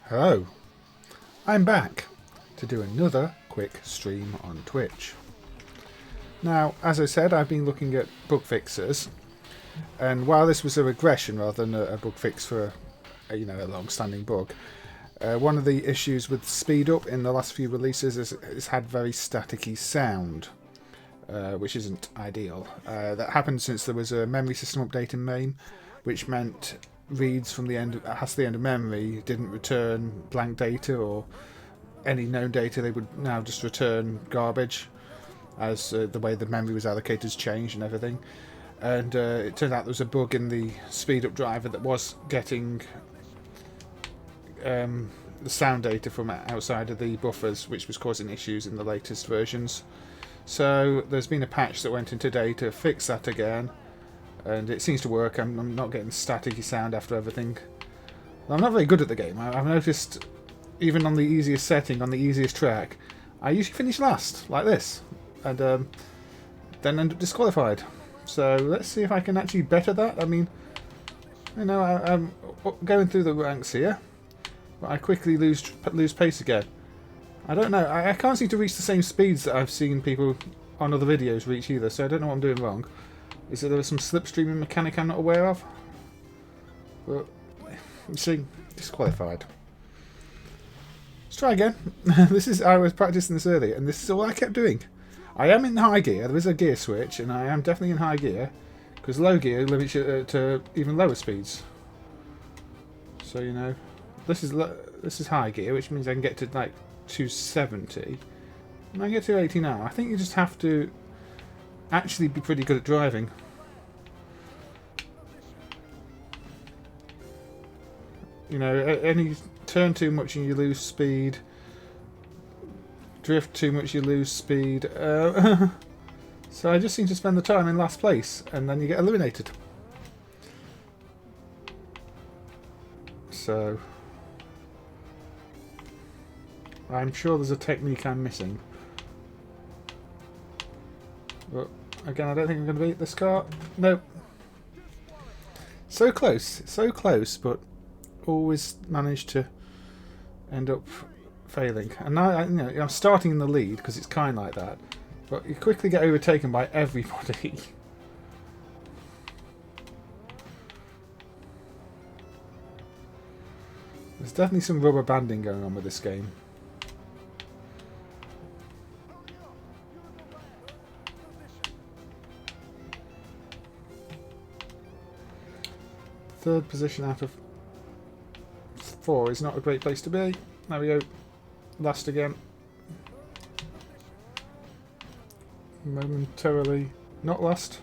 Hello, I'm back to do another quick stream on Twitch. Now, as I said, I've been looking at bug fixes, and while this was a regression rather than a bug fix for a long-standing bug, one of the issues with speed up in the last few releases is it's had very staticky sound, which isn't ideal. That happened since there was a memory system update in MAME, which meant reads from the end of memory didn't return blank data or any known data. They would now just return garbage as the way the memory was allocated has changed and everything. And it turned out there was a bug in the speed up driver that was getting the sound data from outside of the buffers, which was causing issues in the latest versions. So there's been a patch that went in today to fix that again, and it seems to work. I'm not getting staticky sound after everything. I'm not very good at the game. I've noticed, even on the easiest setting, on the easiest track, I usually finish last, like this, and then end up disqualified. So let's see if I can actually better that. I mean, I'm going through the ranks here, but I quickly lose pace again. I don't know. I can't seem to reach the same speeds that I've seen people on other videos reach either, so I don't know what I'm doing wrong. Is there some slipstreaming mechanic I'm not aware of? But, you see, disqualified. Let's try again. I was practicing this earlier, and this is all I kept doing. I am in high gear. There is a gear switch, and I am definitely in high gear, because low gear limits you to even lower speeds. So this is high gear, which means I can get to like 270, and I get to 80 now. I think you just have to actually be pretty good at driving. Any turn too much and you lose speed. Drift too much, you lose speed. So I just seem to spend the time in last place, and then you get eliminated. So I'm sure there's a technique I'm missing. But again, I don't think I'm going to beat this car. Nope. So close, but always managed to end up failing. And now I'm starting in the lead because it's kind of like that, but you quickly get overtaken by everybody. There's definitely some rubber banding going on with this game. Third position out of 4 is not a great place to be. There we go. Last again. Momentarily not last.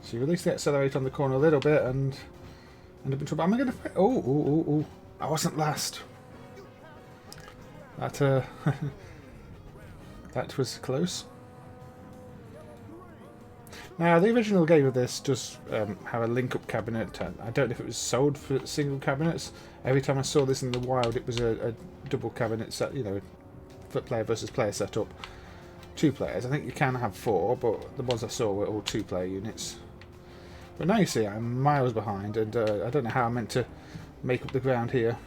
So you release the accelerator on the corner a little bit and end up in trouble. Am I going to... Oh. I wasn't last. That, that was close. Now, the original game of this does have a link-up cabinet. I don't know if it was sold for single cabinets. Every time I saw this in the wild, it was a double cabinet set, for player versus player setup. 2 players. I think you can have 4, but the ones I saw were all 2-player units. But now you see I'm miles behind, and I don't know how I'm meant to make up the ground here.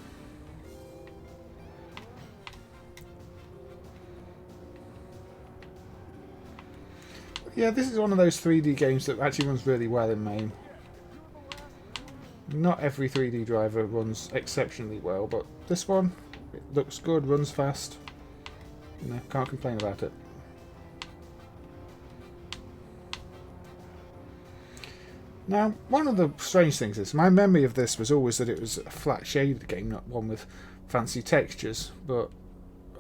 Yeah, this is one of those 3D games that actually runs really well in MAME. Not every 3D driver runs exceptionally well, but this one, it looks good, runs fast. Can't complain about it. Now, one of the strange things is, my memory of this was always that it was a flat shaded game, not one with fancy textures, but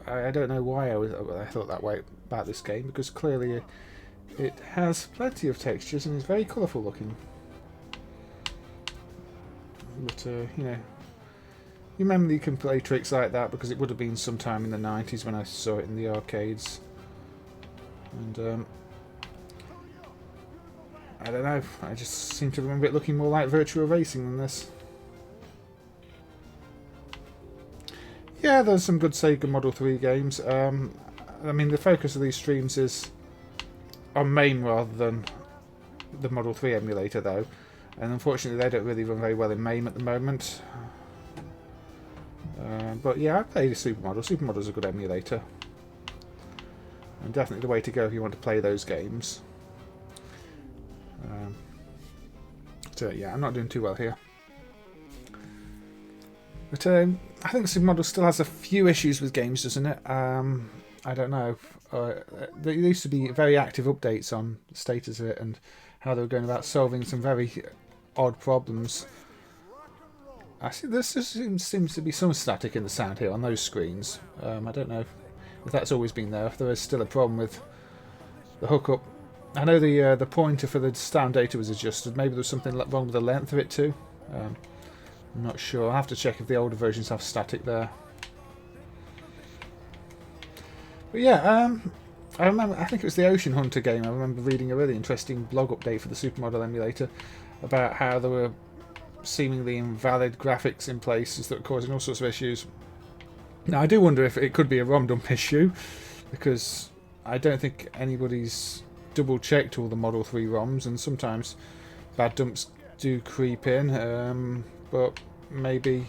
I don't know why I thought that way about this game, because clearly it has plenty of textures and is very colourful looking. But, you remember you can play tricks like that because it would have been sometime in the 90s when I saw it in the arcades. And, I don't know, I just seem to remember it looking more like virtual racing than this. Yeah, there's some good Sega Model 3 games. I mean, the focus of these streams is on MAME rather than the Model 3 emulator, though. and unfortunately they don't really run very well in MAME at the moment. But yeah, I played a Supermodel. Supermodel's a good emulator, and definitely the way to go if you want to play those games. So yeah, I'm not doing too well here. But I think Supermodel still has a few issues with games, doesn't it? I don't know. There used to be very active updates on the status of it and how they were going about solving some very odd problems. I see there just seems to be some static in the sound here on those screens. I don't know if that's always been there, if there is still a problem with the hookup. I know the pointer for the sound data was adjusted. Maybe there was something wrong with the length of it too. I'm not sure. I'll have to check if the older versions have static there. But yeah, I remember, I think it was the Ocean Hunter game. I remember reading a really interesting blog update for the Supermodel emulator about how there were seemingly invalid graphics in places that were causing all sorts of issues. Now I do wonder if it could be a ROM dump issue, because I don't think anybody's double checked all the Model 3 ROMs, and sometimes bad dumps do creep in, but maybe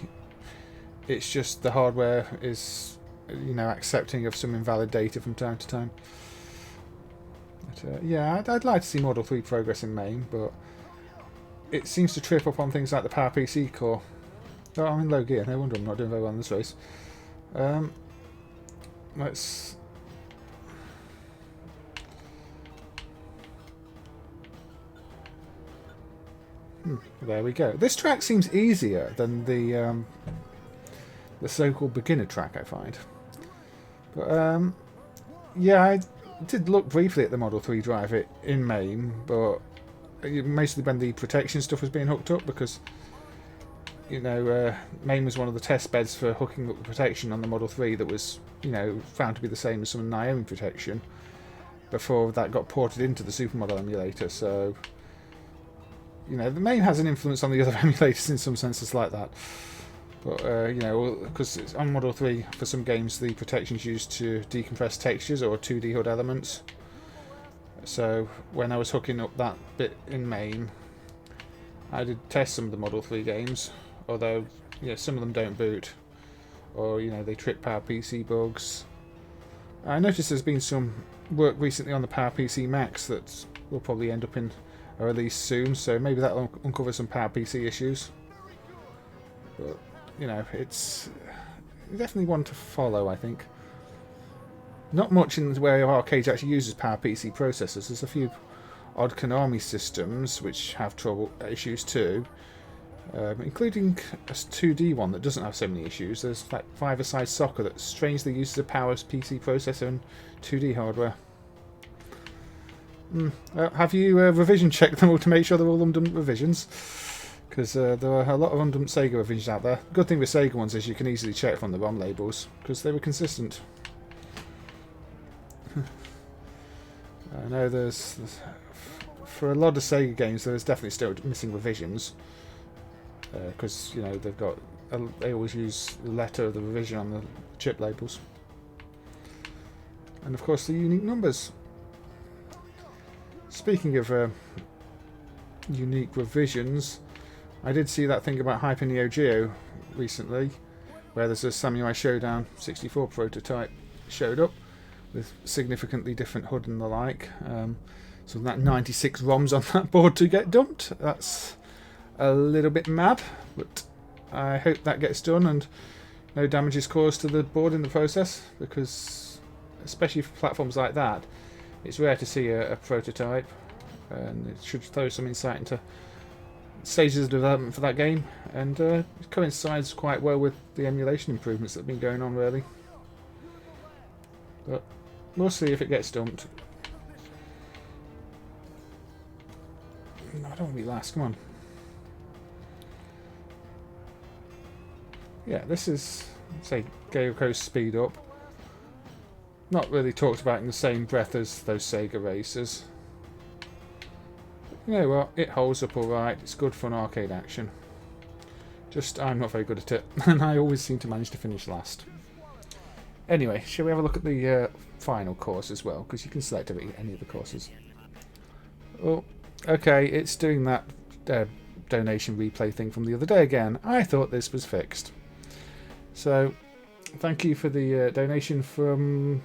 it's just the hardware is, you know, accepting of some invalid data from time to time. But, yeah, I'd like to see Model 3 progress in MAME, but it seems to trip up on things like the PowerPC core. Oh, I'm in low gear, no wonder I'm not doing very well in this race. Let's... there we go. This track seems easier than the so-called beginner track, I find. But yeah, I did look briefly at the Model 3 drive in MAME, but mostly when the protection stuff was being hooked up, because you know MAME was one of the test beds for hooking up the protection on the Model 3 that was, you know, found to be the same as some Naomi protection before that got ported into the Supermodel emulator. So you know, the MAME has an influence on the other emulators in some senses like that. But you know, because on Model 3 for some games the protection is used to decompress textures or 2D HUD elements. So when I was hooking up that bit in MAME, I did test some of the Model 3 games, although yeah, some of them don't boot, or you know, they trip PowerPC bugs. I noticed there's been some work recently on the PowerPC Max that will probably end up in a release soon, so maybe that'll uncover some PowerPC issues. But you know, it's definitely one to follow, I think. Not much in the way of arcades actually uses PowerPC processors. There's a few odd Konami systems which have issues too, including a 2D one that doesn't have so many issues. There's like five-a-side soccer that strangely uses a PowerPC processor and 2D hardware. Have you revision checked them all to make sure they're all undumped revisions? Because there are a lot of undumped Sega revisions out there. The good thing with Sega ones is you can easily check from the ROM labels, because they were consistent. I know there's for a lot of Sega games there's definitely still missing revisions, because you know they always use the letter of the revision on the chip labels, and of course the unique numbers. Speaking of unique revisions, I did see that thing about Hyper Neo Geo recently, where there's a Samurai Showdown 64 prototype showed up with significantly different HUD and the like. So that 96 ROMs on that board to get dumped. That's a little bit mad, but I hope that gets done and no damage is caused to the board in the process, because especially for platforms like that, it's rare to see a prototype, and it should throw some insight into stages of development for that game, and it coincides quite well with the emulation improvements that have been going on, really. But we'll see if it gets dumped. No, I don't want to be last, come on. Yeah, this is, say, Gaelco's speed up. Not really talked about in the same breath as those Sega races. You know what, it holds up alright, it's good fun arcade action. Just, I'm not very good at it, and I always seem to manage to finish last. Anyway, shall we have a look at the final course as well, because you can select any of the courses. Oh, okay, it's doing that donation replay thing from the other day again. I thought this was fixed. So, thank you for the donation from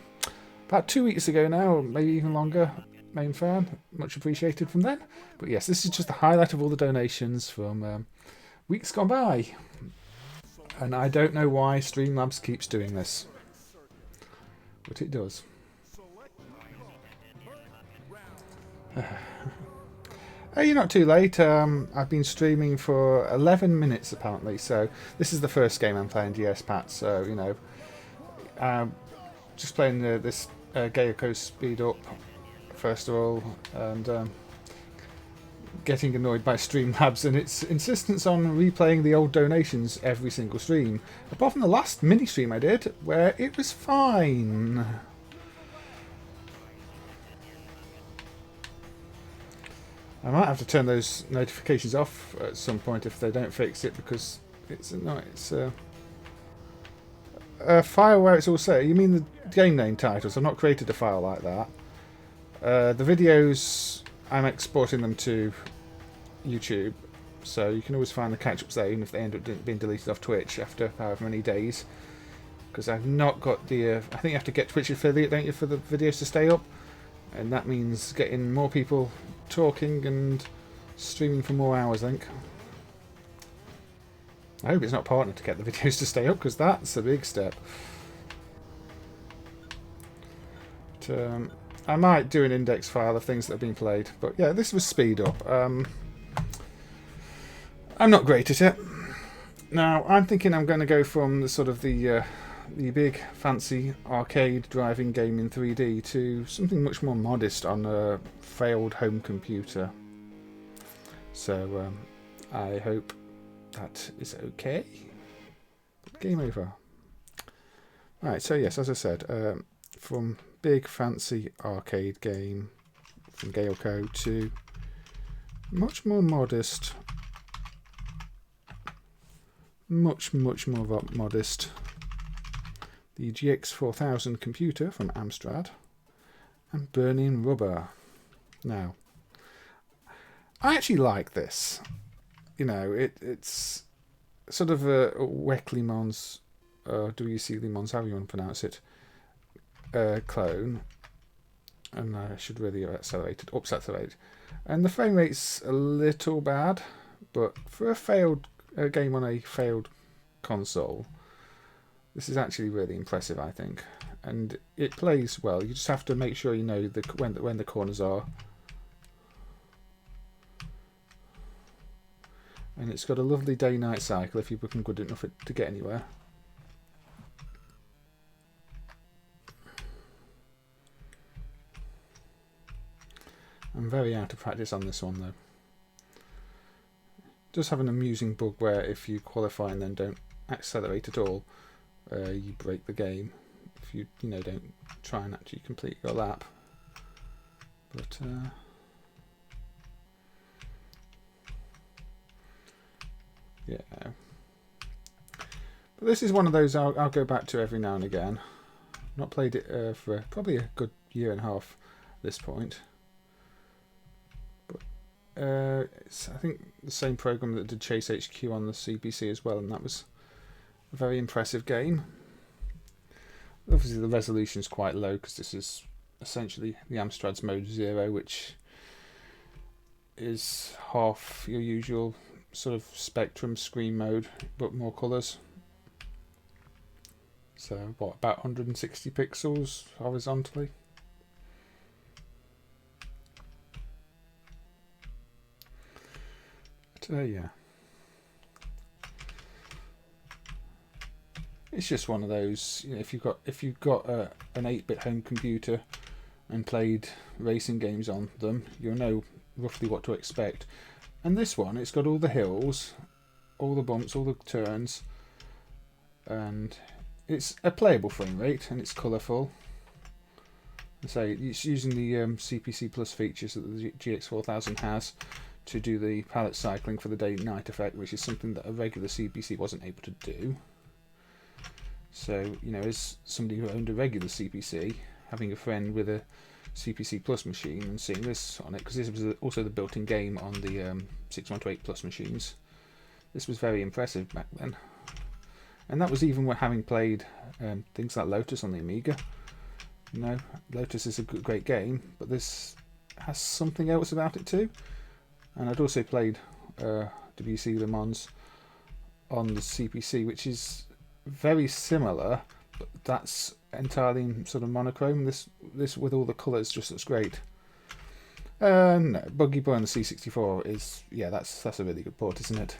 about 2 weeks ago now, or maybe even longer. MAME fan, much appreciated from then. But yes, this is just the highlight of all the donations from weeks gone by. And I don't know why Streamlabs keeps doing this, but it does. You're not too late. I've been streaming for 11 minutes apparently, so this is the first game I'm playing DS Pat, so you know, just playing this Gaelco speed up first of all, and getting annoyed by Streamlabs and its insistence on replaying the old donations every single stream, apart from the last mini stream I did where it was fine. I might have to turn those notifications off at some point if they don't fix it, because it's annoying. It's a file where it's all set. You mean the game name titles? I've not created a file like that. The videos, I'm exporting them to YouTube, so you can always find the catch-ups there, even if they end up being deleted off Twitch after however many days. Because I've not got the... I think you have to get Twitch affiliate, don't you, for the videos to stay up? And that means getting more people talking and streaming for more hours, I think. I hope it's not partner to get the videos to stay up, because that's a big step. But, I might do an index file of things that have been played, but yeah, this was speed up. I'm not great at it. Now, I'm thinking I'm going to go from the sort of the big fancy arcade driving game in 3D to something much more modest on a failed home computer. So I hope that is okay. Game over. Right, so yes, as I said, from big fancy arcade game from Gaelco to much more modest, much more modest, the GX4000 computer from Amstrad and Burnin rubber. Now, I actually like this. You know, it's sort of a Weckly Mons, WC Mons, however you want to pronounce it, clone, and I should really have accelerated, and the frame rate's a little bad, but for a failed game on a failed console, this is actually really impressive, I think, and it plays well. You just have to make sure you know when the corners are, and it's got a lovely day-night cycle if you become good enough to get anywhere. I'm very out of practice on this one though. It does have an amusing bug where if you qualify and then don't accelerate at all, you break the game. If you don't try and actually complete your lap. But yeah. But this is one of those I'll go back to every now and again. Not played it for probably a good year and a half at this point. It's, I think, the same program that did Chase HQ on the CPC as well, and that was a very impressive game. Obviously the resolution is quite low because this is essentially the Amstrad's Mode 0, which is half your usual sort of Spectrum screen mode, but more colours. So what, about 160 pixels horizontally? Yeah, it's just one of those. You know, if you've got an 8-bit home computer and played racing games on them, you'll know roughly what to expect. And this one, it's got all the hills, all the bumps, all the turns, and it's a playable frame rate, and it's colourful. I say it's using the CPC Plus features that the GX4000 has to do the palette cycling for the day-night effect, which is something that a regular CPC wasn't able to do. So, you know, as somebody who owned a regular CPC, having a friend with a CPC Plus machine and seeing this on it, because this was also the built-in game on the 6128 Plus machines. This was very impressive back then, and that was even when having played things like Lotus on the Amiga. You know, Lotus is a great game, but this has something else about it too. And I'd also played WC Le Mans on the CPC, which is very similar, but that's entirely in sort of monochrome. This with all the colours just looks great. No, Buggy Boy on the C64 is, yeah, that's a really good port, isn't it?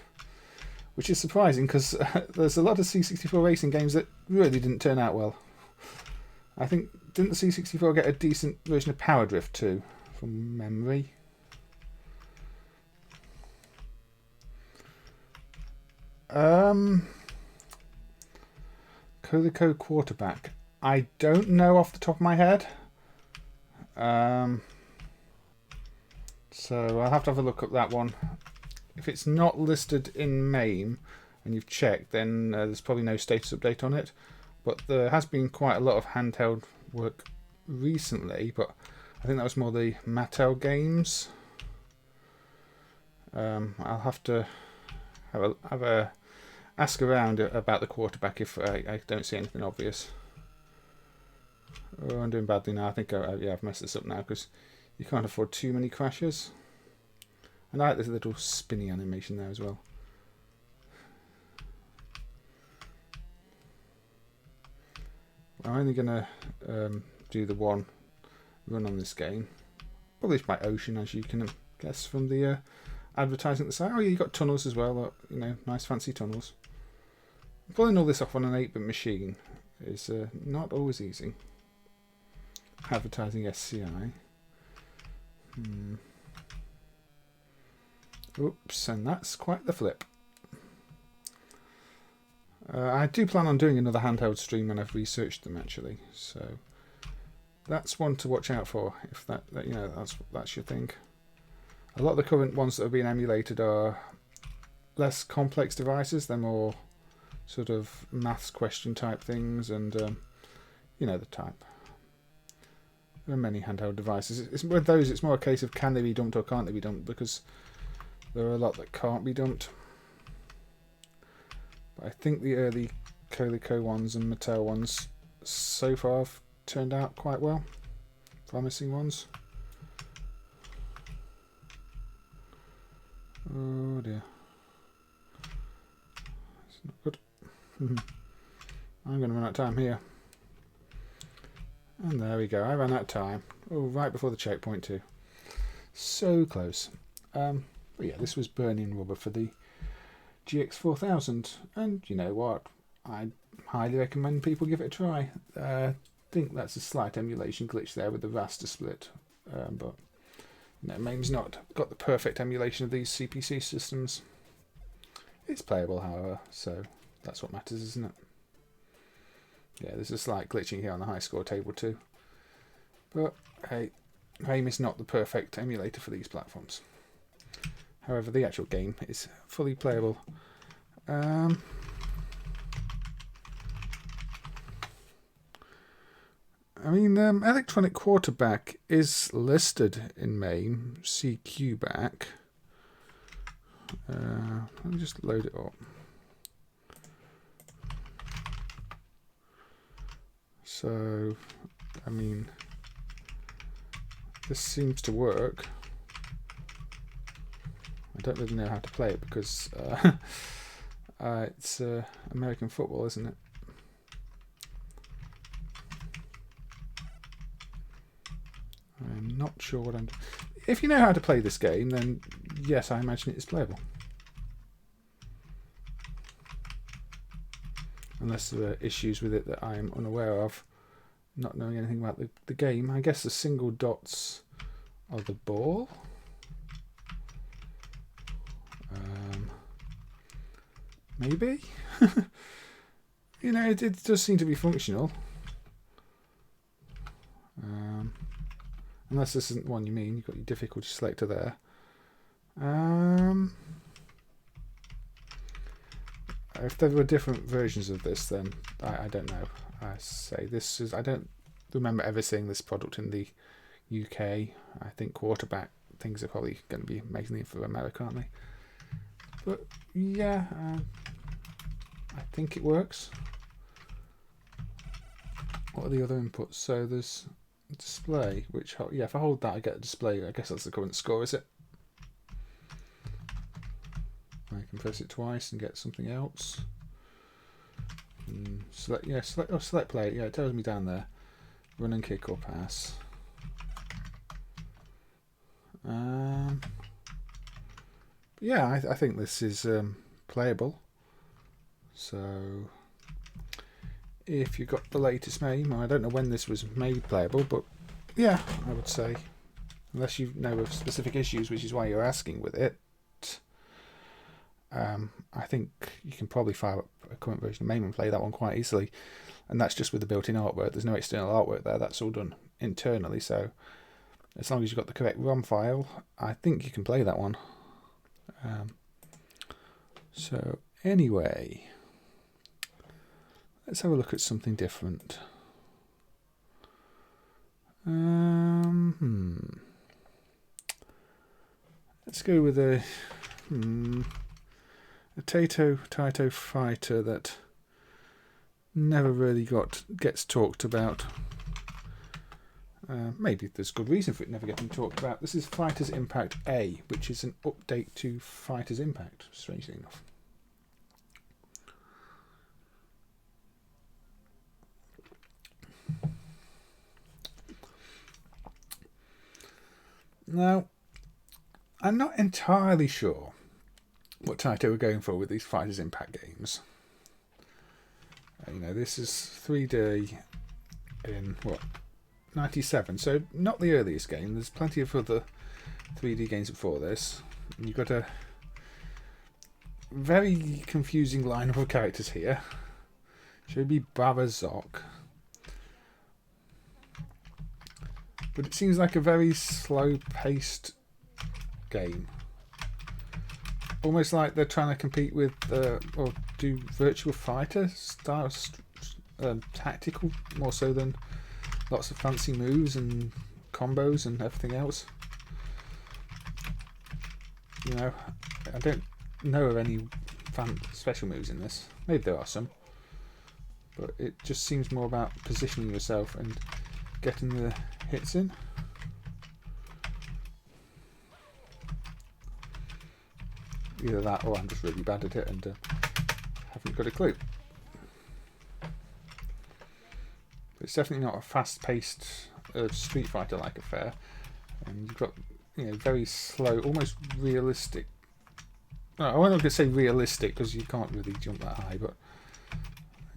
Which is surprising, because there's a lot of C64 racing games that really didn't turn out well. I think, didn't the C64 get a decent version of Power Drift too, from memory? Coleco Quarterback. I don't know off the top of my head. So I'll have to have a look at that one. If it's not listed in MAME and you've checked, then there's probably no status update on it. But there has been quite a lot of handheld work recently, but I think that was more the Mattel games. I'll have to have a ask around about the Quarterback if I don't see anything obvious. Oh, I'm doing badly now. I think I've messed this up now, because you can't afford too many crashes. And I like this little spinny animation there as well. I'm only going to do the one run on this game, published by Ocean, as you can guess from the advertising at the site. Oh yeah, you got tunnels as well, you know, nice fancy tunnels. Pulling all this off on an 8-bit machine is not always easy. Advertising SCI. Oops, and that's quite the flip. I do plan on doing another handheld stream when I've researched them, actually, so that's one to watch out for if that you know, that's your thing. A lot of the current ones that are being emulated are less complex devices. They're more sort of maths question type things, and you know the type. There are many handheld devices. With those, it's more a case of can they be dumped or can't they be dumped, because there are a lot that can't be dumped. But I think the early Coleco ones and Mattel ones so far have turned out quite well. Promising ones. Oh dear. It's not good. I'm going to run out of time here. And there we go. I ran out of time. Oh, right before the checkpoint too. So close. But yeah, this was Burnin rubber for the GX4000. And you know what? I highly recommend people give it a try. I think that's a slight emulation glitch there with the raster split. But you know, MAME's not got the perfect emulation of these CPC systems. It's playable, however, so that's what matters, isn't it? Yeah, there's a slight glitching here on the high score table too. But hey, MAME is not the perfect emulator for these platforms. However, the actual game is fully playable. I mean, Electronic Quarterback is listed in MAME, CQ back. Let me just load it up. So, I mean, this seems to work. I don't really know how to play it because it's American football, isn't it? I'm not sure what I'm doing. If you know how to play this game, then yes, I imagine it is playable. Unless there are issues with it that I am unaware of, not knowing anything about the game. I guess the single dots are the ball. Maybe? You know, it does seem to be functional. Unless this isn't the one you mean. You've got your difficulty selector there. If there were different versions of this, then I don't know. I say this is. I don't remember ever seeing this product in the UK. I think quarterback things are probably going to be mainly for America, aren't they? But yeah, I think it works. What are the other inputs? So there's a display, which, yeah, if I hold that I get a display. I guess that's the current score, is it? I can press it twice and get something else. Select play. Yeah, it tells me down there. Run and kick or pass. Yeah, I think this is playable. So if you've got the latest MAME, I don't know when this was made playable, but yeah, I would say, unless you know of specific issues, which is why you're asking with it, I think you can probably fire up a current version of MAME and play that one quite easily. And that's just with the built-in artwork. There's no external artwork there. That's all done internally. So as long as you've got the correct ROM file, I think you can play that one. So anyway, let's have a look at something different. Let's go with a Taito fighter that never really gets talked about. Maybe there's good reason for it never getting talked about. This is Fighters Impact A, which is an update to Fighters Impact, strangely enough. Now, I'm not entirely sure what Taito are going for with these Fighters Impact games. This is 3D in, what, 97, so not the earliest game. There's plenty of other 3D games before this. You've got a very confusing lineup of characters here. Should be Barazok. But it seems like a very slow-paced game. Almost like they're trying to compete with, or do Virtua Fighter style, tactical, more so than lots of fancy moves and combos and everything else. I don't know of any special moves in this. Maybe there are some, but it just seems more about positioning yourself and getting the hits in. Either that or I'm just really bad at it and haven't got a clue. It's definitely not a fast-paced Street Fighter-like affair. And you've got, very slow, almost realistic. No, I'm not going to say realistic because you can't really jump that high, but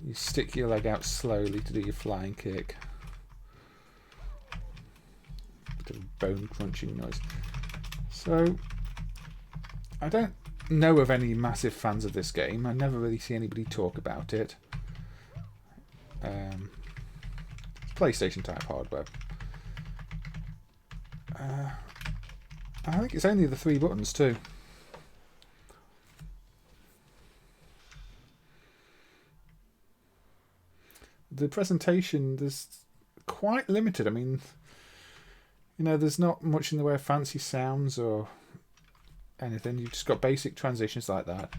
you stick your leg out slowly to do your flying kick. Bit of bone crunching noise. So I don't know of any massive fans of this game. I never really see anybody talk about it. PlayStation type hardware. I think it's only the 3 buttons too. The presentation is quite limited. I mean, there's not much in the way of fancy sounds or anything. You've just got basic transitions like that.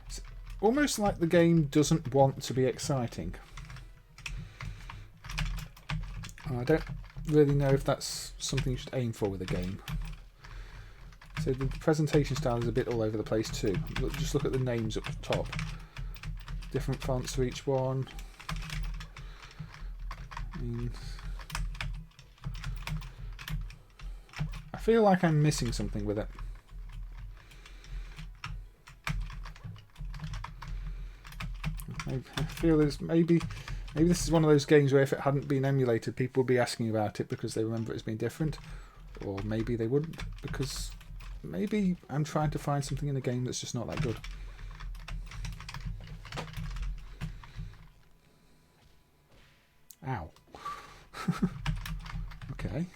It's almost like the game doesn't want to be exciting. I don't really know if that's something you should aim for with a game. So the presentation style is a bit all over the place too. Just look at the names up the top. Different fonts for each one. I feel like I'm missing something with it. I feel there's maybe this is one of those games where if it hadn't been emulated, people would be asking about it because they remember it as being different. Or maybe they wouldn't, because maybe I'm trying to find something in a game that's just not that good. Ow. Okay.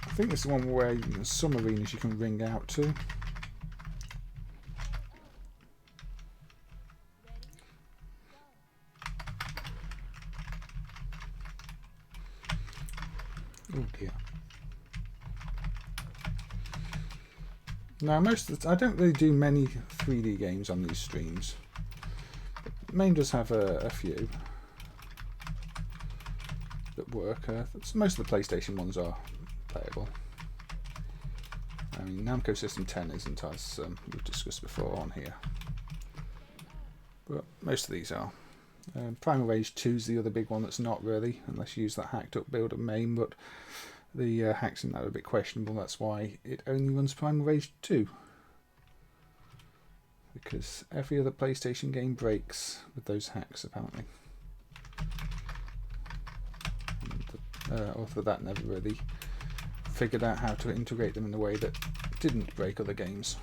I think this is one where some arenas you can ring out to. Oh dear. Now, I don't really do many 3D games on these streams. MAME does have a few that work. Most of the PlayStation ones are playable. I mean, Namco System 10 isn't, as we've discussed before on here. But most of these are. Primal Rage 2 is the other big one that's not really, unless you use that hacked up build of MAME, but the hacks in that are a bit questionable. That's why it only runs Primal Rage 2. Because every other PlayStation game breaks with those hacks, apparently. And the author of that never really figured out how to integrate them in a way that didn't break other games.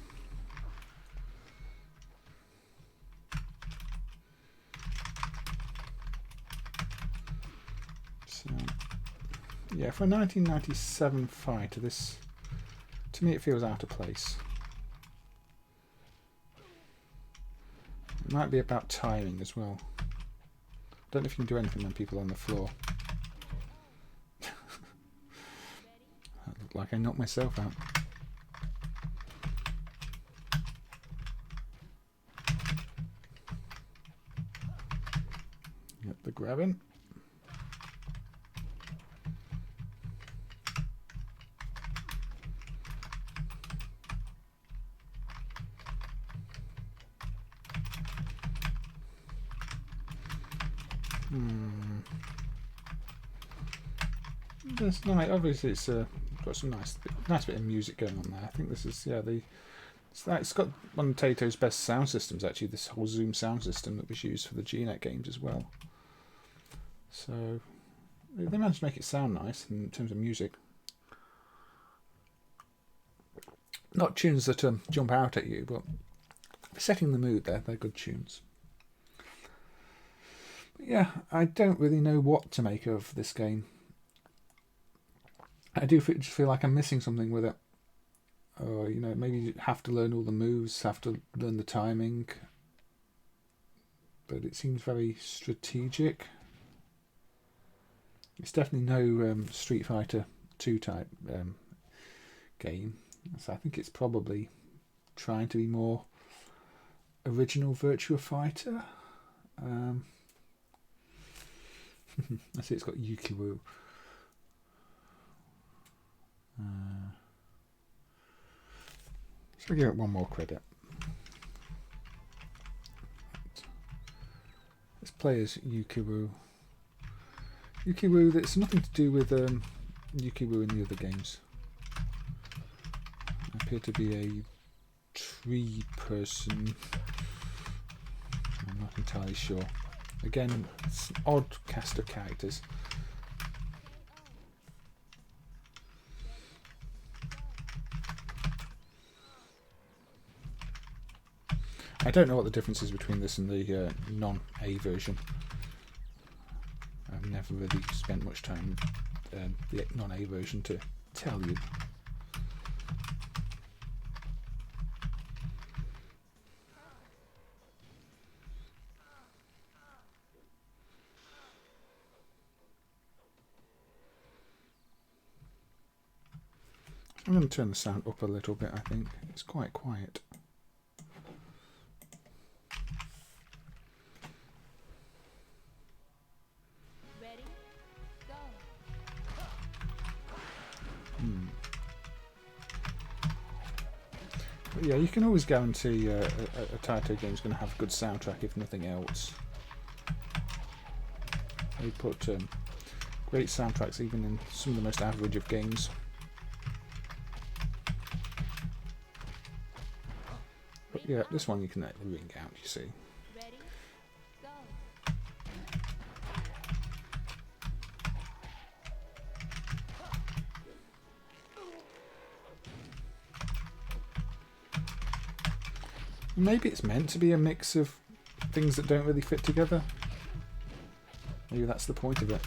So, yeah, for a 1997 fighter, this, to me, it feels out of place. It might be about timing as well. I don't know if you can do anything when people are on the floor. That looked like I knocked myself out. Get the grabbing. That's nice. Obviously, it's got some nice bit of music going on there. I think this is it's got one of Taito's best sound systems actually. This whole Zoom sound system that was used for the GNet games as well. So they managed to make it sound nice in terms of music. Not tunes that jump out at you, but setting the mood there. They're good tunes. But yeah, I don't really know what to make of this game. I do just feel like I'm missing something with it. Or, you know, maybe you have to learn all the moves, have to learn the timing. But it seems very strategic. It's definitely no Street Fighter 2 type game. So I think it's probably trying to be more original Virtua Fighter. I see it's got Yukiwoo. So I'll give it one more credit. Let's play as Yukiwoo. Yukiwoo, that's nothing to do with Yukiwoo in the other games. Appear to be a tree person. I'm not entirely sure. Again, it's an odd cast of characters. I don't know what the difference is between this and the non-A version. I've never really spent much time with the non-A version to tell you. I'm going to turn the sound up a little bit, I think. It's quite quiet. But yeah, you can always guarantee a Taito game is going to have a good soundtrack, if nothing else. They put great soundtracks even in some of the most average of games. But yeah, this one you can let the ring out, you see. Maybe it's meant to be a mix of things that don't really fit together. Maybe that's the point of it.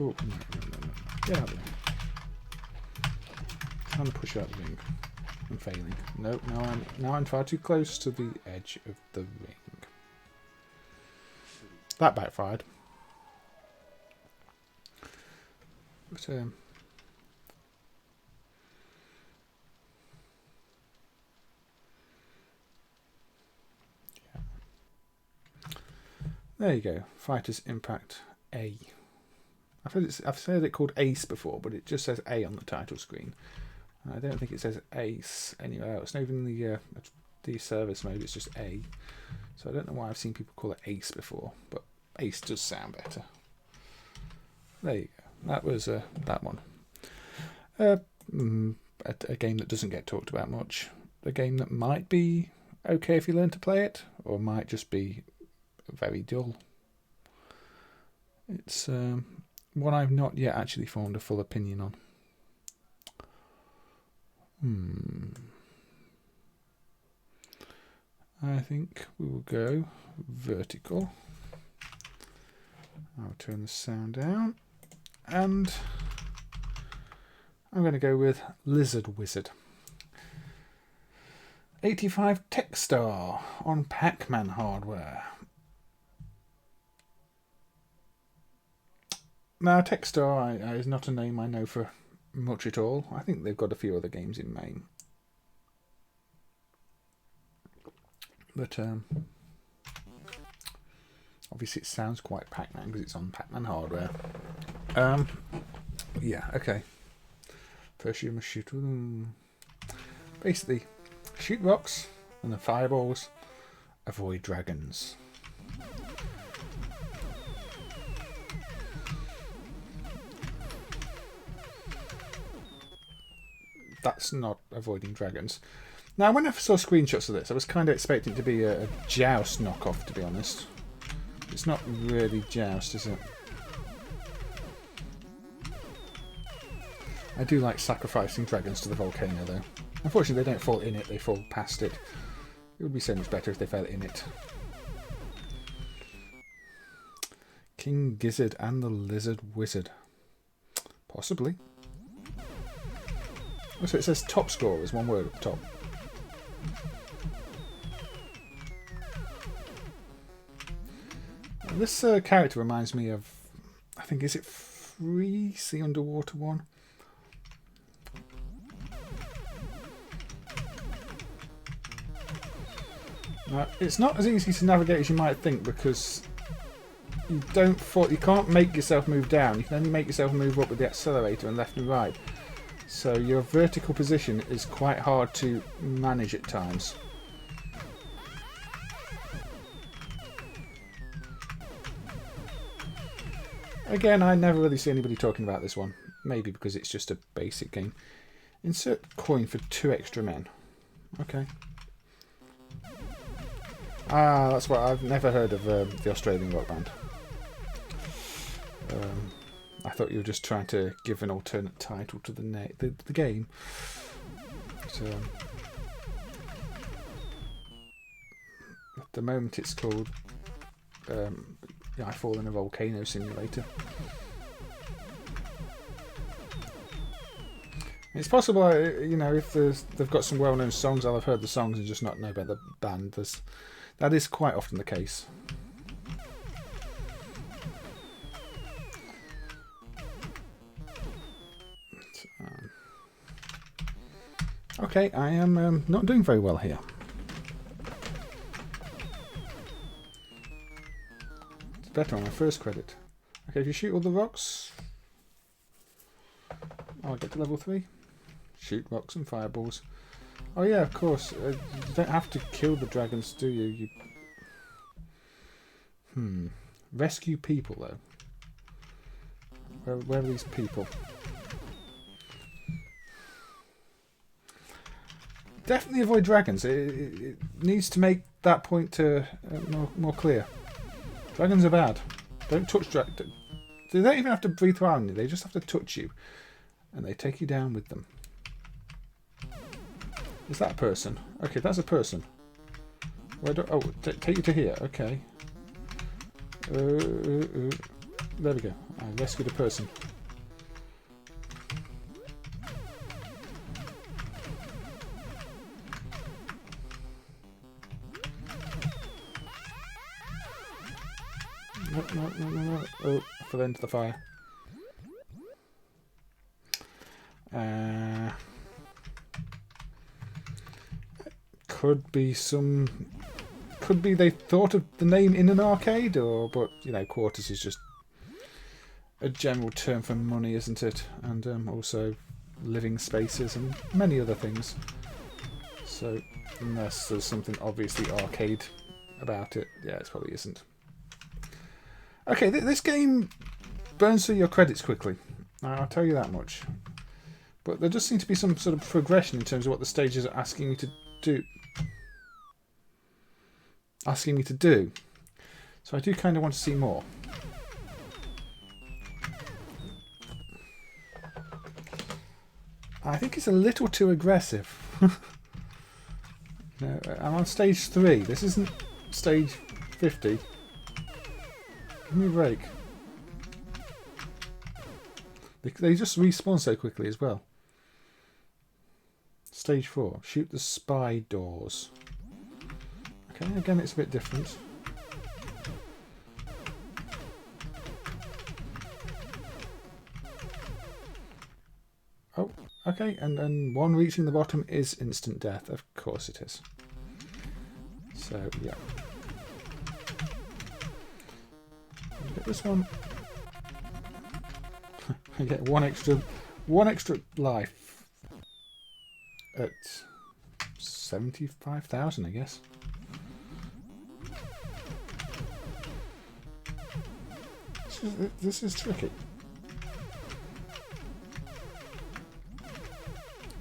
Oh, no. Get out of there. Trying to push out the ring. I'm failing. No, now I'm far too close to the edge of the ring. That backfired. But, yeah. There you go. Fighters Impact A. I've said it called Ace before, but it just says A on the title screen. I don't think it says Ace anywhere else. Not even the service mode. It's just A. So I don't know why I've seen people call it Ace before, but Ace does sound better. There you go. That was that one. A game that doesn't get talked about much. A game that might be okay if you learn to play it, or might just be very dull. It's one I've not yet actually formed a full opinion on. I think we will go vertical. I'll turn the sound down. And I'm going to go with Lizard Wizard. 85 Techstar on Pac-Man hardware. Now, Techstar is not a name I know for much at all. I think they've got a few other games in MAME. But obviously it sounds quite Pac-Man because it's on Pac-Man hardware. Yeah, okay. First you must shoot. Basically, shoot rocks and the fireballs. Avoid dragons. That's not avoiding dragons. Now, when I saw screenshots of this, I was kind of expecting it to be a Joust knockoff, to be honest. It's not really Joust, is it? I do like sacrificing dragons to the volcano, though. Unfortunately, they don't fall in it, they fall past it. It would be so much better if they fell in it. King Gizzard and the Lizard Wizard. Possibly. Oh, so it says top score is one word at the top. This character reminds me of, I think, is it Freeze, the underwater one? It's not as easy to navigate as you might think because you can't make yourself move down. You can only make yourself move up with the accelerator and left and right. So your vertical position is quite hard to manage at times. Again, I never really see anybody talking about this one. Maybe because it's just a basic game. Insert coin for 2 extra men. Okay. Ah, that's what I've never heard of the Australian rock band. I thought you were just trying to give an alternate title to the game. So, at the moment it's called I Fall in a Volcano Simulator. It's possible, you know, if they've got some well-known songs, I'll have heard the songs and just not know about the band. That is quite often the case. Okay, I am not doing very well here. It's better on my first credit. Okay, if you shoot all the rocks, I'll get to level 3. Shoot rocks and fireballs. Oh yeah, of course. You don't have to kill the dragons, do you? Rescue people, though. Where are these people? Definitely avoid dragons. It needs to make that point more clear. Dragons are bad. Don't touch dragons. They don't even have to breathe around you. They just have to touch you. And they take you down with them. Is that a person? Okay, that's a person. Take you to here. Okay. There we go. I rescued a person. No. Oh, I fell into the fire. Could be they thought of the name in an arcade, but you know, quarters is just a general term for money, isn't it? And also living spaces and many other things. So unless there's something obviously arcade about it, yeah, it probably isn't. Okay, this game burns through your credits quickly. I'll tell you that much. But there does seem to be some sort of progression in terms of what the stages are asking me to do. So I do kind of want to see more. I think it's a little too aggressive. No, I'm on stage 3. This isn't stage 50. Give me a break. They just respawn so quickly as well. Stage 4. Shoot the spy doors. Okay, again it's a bit different. Oh, okay, and one reaching the bottom is instant death. Of course it is. So, yeah. Get this one. I get one extra life at 75,000, I guess. This is tricky.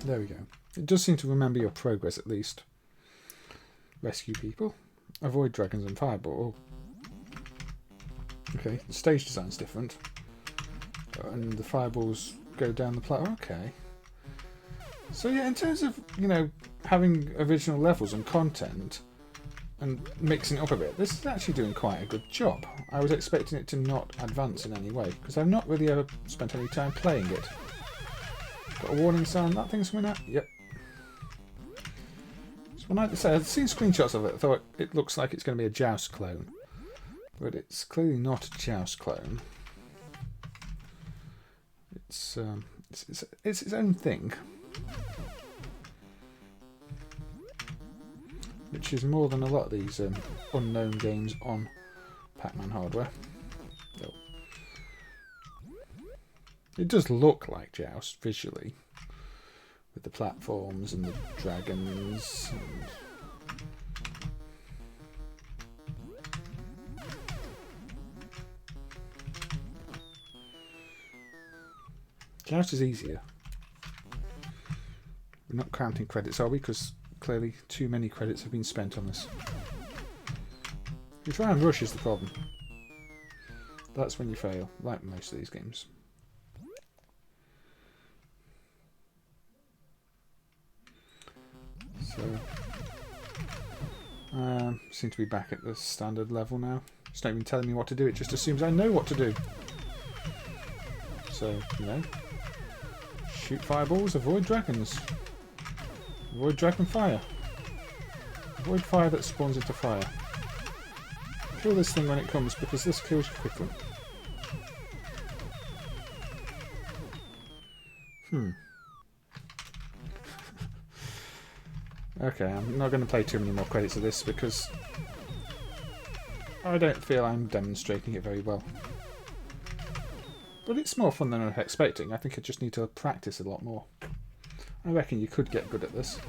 There we go. It does seem to remember your progress at least. Rescue people. Avoid dragons and fireball. Okay, the stage design's different. And the fireballs go down the plateau. Okay. So yeah, in terms of, you know, having original levels and content and mixing it up a bit, this is actually doing quite a good job. I was expecting it to not advance in any way, because I've not really ever spent any time playing it. Got a warning sign, that thing's coming out? Yep. So when I say, I've seen screenshots of it, I thought it looks like it's going to be a Joust clone. But it's clearly not a Joust clone. It's its own thing. Which is more than a lot of these unknown games on Pac-Man hardware. Oh. It does look like Joust visually, with the platforms and the dragons. Joust is easier. We're not counting credits, are we? Because clearly too many credits have been spent on this. If you try and rush is the problem. That's when you fail, like most of these games. So, seem to be back at the standard level now. It's not even telling me what to do, it just assumes I know what to do. So, you know, shoot fireballs, avoid dragons. Avoid dragon fire. Avoid fire that spawns into fire. Kill this thing when it comes, because this kills you quickly. Okay, I'm not going to play too many more credits of this, because I don't feel I'm demonstrating it very well. But it's more fun than I was expecting. I think I just need to practice a lot more. I reckon you could get good at this.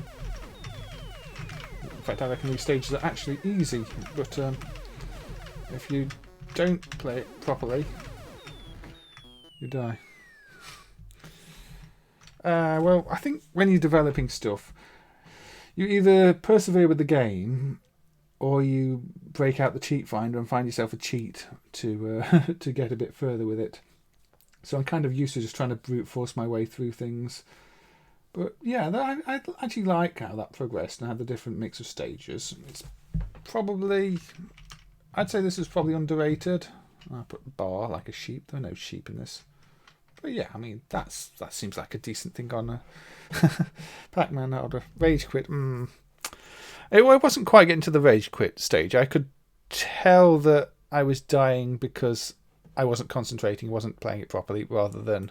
In fact, I reckon these stages are actually easy, but if you don't play it properly, you die. Well, I think when you're developing stuff, you either persevere with the game, or you break out the cheat finder and find yourself a cheat to to get a bit further with it. So I'm kind of used to just trying to brute force my way through things. But yeah, I actually like how that progressed and had the different mix of stages. It's probably, I'd say this is probably underrated. I put bar like a sheep. There are no sheep in this. But yeah, I mean, that seems like a decent thing on a Pac-Man order. Rage quit. It wasn't quite getting to the rage quit stage. I could tell that I was dying because I wasn't concentrating, wasn't playing it properly, rather than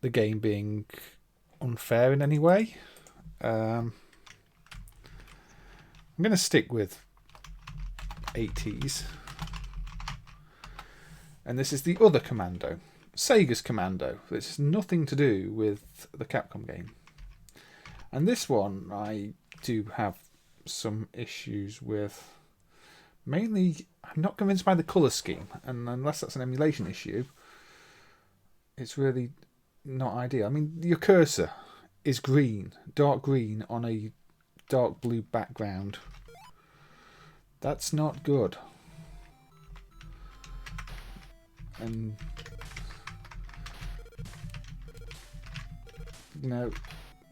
the game being unfair in any way. I'm going to stick with 80s. And this is the other Commando. Sega's Commando. This has nothing to do with the Capcom game. And this one I do have some issues with. Mainly, I'm not convinced by the colour scheme. And unless that's an emulation issue, it's really not ideal. I mean, your cursor is green, dark green on a dark blue background. That's not good. And you know,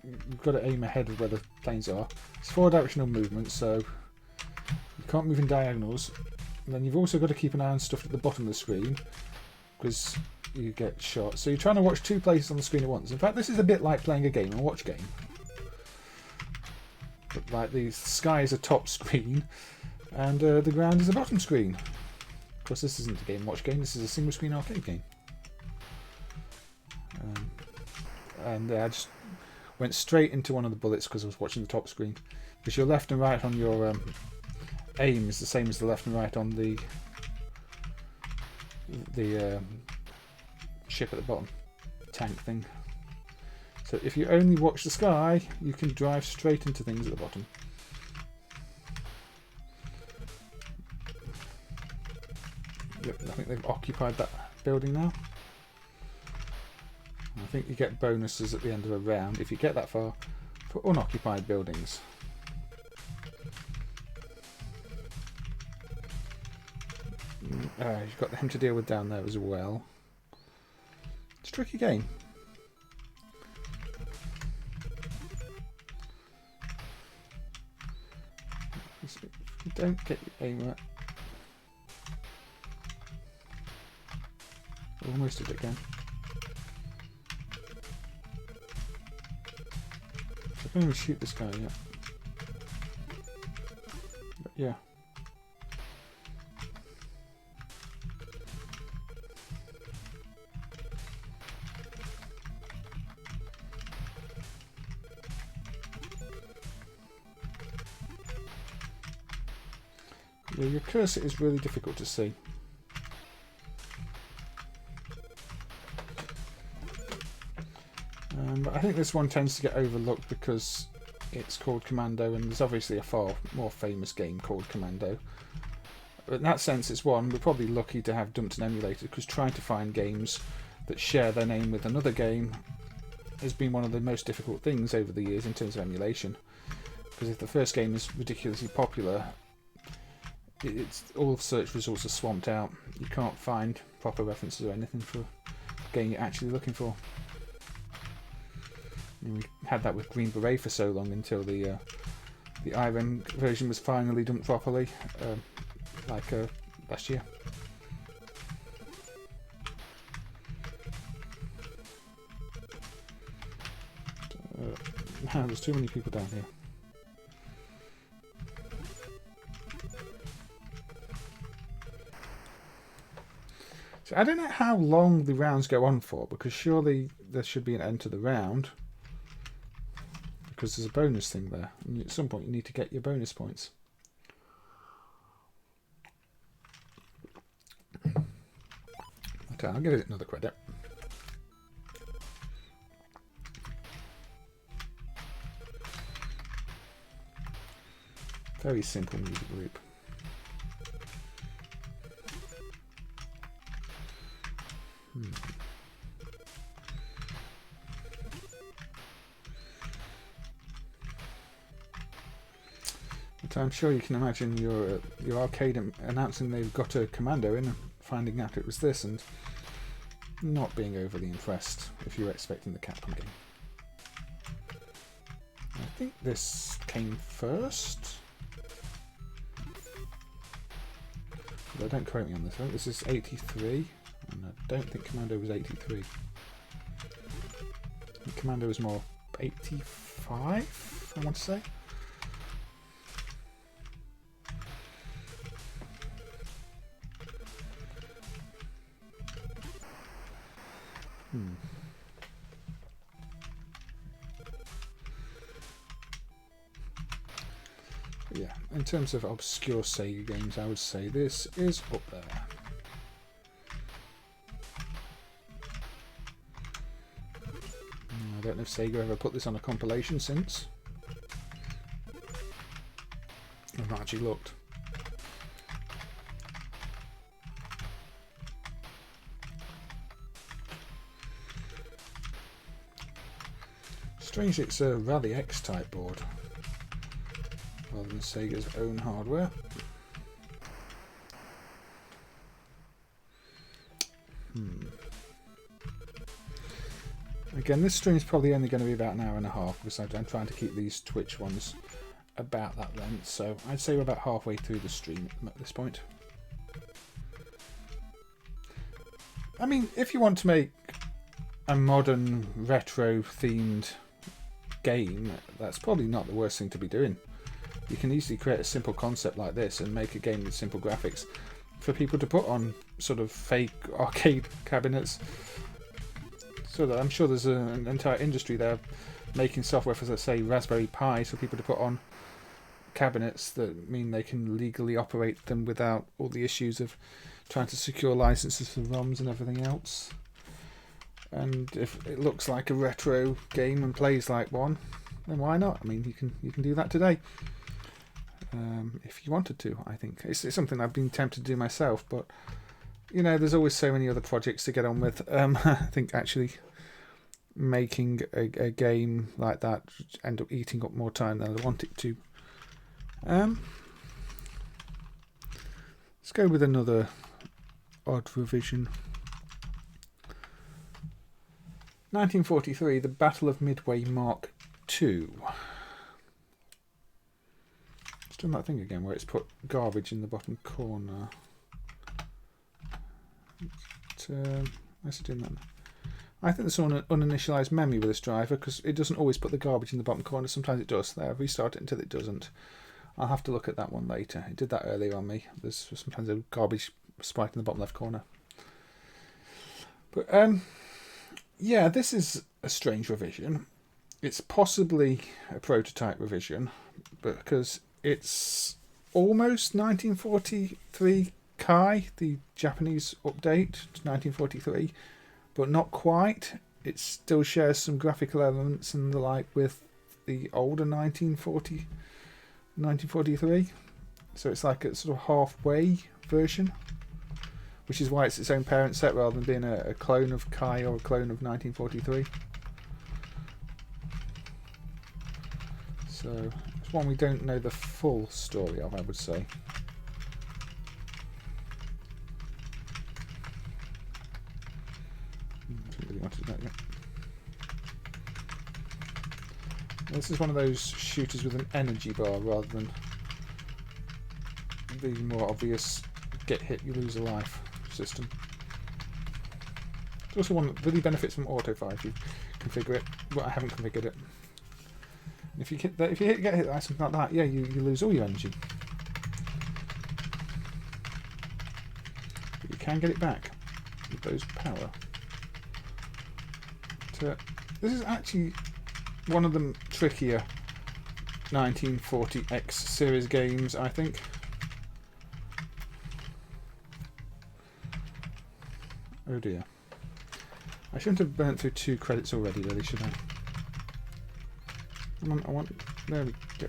you've got to aim ahead of where the planes are. It's 4-directional movement, so you can't move in diagonals. And then you've also got to keep an eye on stuff at the bottom of the screen, because you get shot. So you're trying to watch 2 places on the screen at once. In fact, this is a bit like playing a game, a watch game. But like the sky is a top screen, and the ground is a bottom screen. Of course, this isn't a game watch game. This is a single screen arcade game. And I just went straight into one of the bullets because I was watching the top screen. Because your left and right on your aim is the same as the left and right on the ship at the bottom, tank thing. So if you only watch the sky, you can drive straight into things at the bottom. Yep, I think they've occupied that building now. I think you get bonuses at the end of a round if you get that far for unoccupied buildings. You've got them to deal with down there as well. It's a tricky game. If you don't get your aim right. Almost did it again. I can't even shoot this guy yet. But yeah. Yeah, your cursor is really difficult to see. But I think this one tends to get overlooked because it's called Commando, and there's obviously a far more famous game called Commando. But in that sense, it's one we're probably lucky to have dumped an emulator, because trying to find games that share their name with another game has been one of the most difficult things over the years in terms of emulation. Because if the first game is ridiculously popular, it's all search results are swamped out. You can't find proper references or anything for the game you're actually looking for. We had that with Green Beret for so long until the IREM version was finally dumped properly, last year. There's too many people down here. So I don't know how long the rounds go on for, because surely there should be an end to the round. Because there's a bonus thing there. And at some point you need to get your bonus points. Okay, I'll give it another credit. Very simple music loop. But I'm sure you can imagine your arcade announcing they've got a Commando in and finding out it was this and not being overly impressed if you were expecting the Capcom game. I think this came first. But don't quote me on this. I think this is 83, and I don't think Commando was 83. I think Commando was more 85, I want to say. Yeah, in terms of obscure Sega games, I would say this is up there. I don't know if Sega ever put this on a compilation since. I've not actually looked. Strange it's a Rally X type board rather than Sega's own hardware. Again, this stream is probably only going to be about an hour and a half because I'm trying to keep these Twitch ones about that length, so I'd say we're about halfway through the stream at this point. I mean, if you want to make a modern retro themed game, that's probably not the worst thing to be doing. You can easily create a simple concept like this and make a game with simple graphics for people to put on sort of fake arcade cabinets. So that I'm sure there's an entire industry there making software for, let's say, Raspberry Pi, for people to put on cabinets that mean they can legally operate them without all the issues of trying to secure licenses for ROMs and everything else. And if it looks like a retro game and plays like one, then why not? I mean, you can do that today. If you wanted to, I think. It's something I've been tempted to do myself, but you know, there's always so many other projects to get on with. I think actually making a game like that end up eating up more time than I want it to. Let's go with another odd revision. 1943, the Battle of Midway Mark II. It's done that thing again where it's put garbage in the bottom corner. Where's it doing that? I think there's some uninitialized memory with this driver because it doesn't always put the garbage in the bottom corner. Sometimes it does. There, I've restarted it until it doesn't. I'll have to look at that one later. It did that earlier on me. There's sometimes a garbage spike in the bottom left corner. But yeah, this is a strange revision. It's possibly a prototype revision, but because it's almost 1943 Kai, the Japanese update to 1943, but not quite. It still shares some graphical elements and the like with the older 1943. So it's like a sort of halfway version, which is why it's its own parent set rather than being a clone of Kai or a clone of 1943. So it's one we don't know the full story of, I would say. Really wanted that yet. This is one of those shooters with an energy bar rather than the more obvious get hit, you lose a life system. It's also one that really benefits from auto-fire if you configure it, but I haven't configured it. If you get hit by something like that, yeah, you lose all your energy. But you can get it back with those power. This is actually one of the trickier 1940X series games, I think. Oh dear. I shouldn't have burnt through 2 credits already, really, should I? I want... There we go.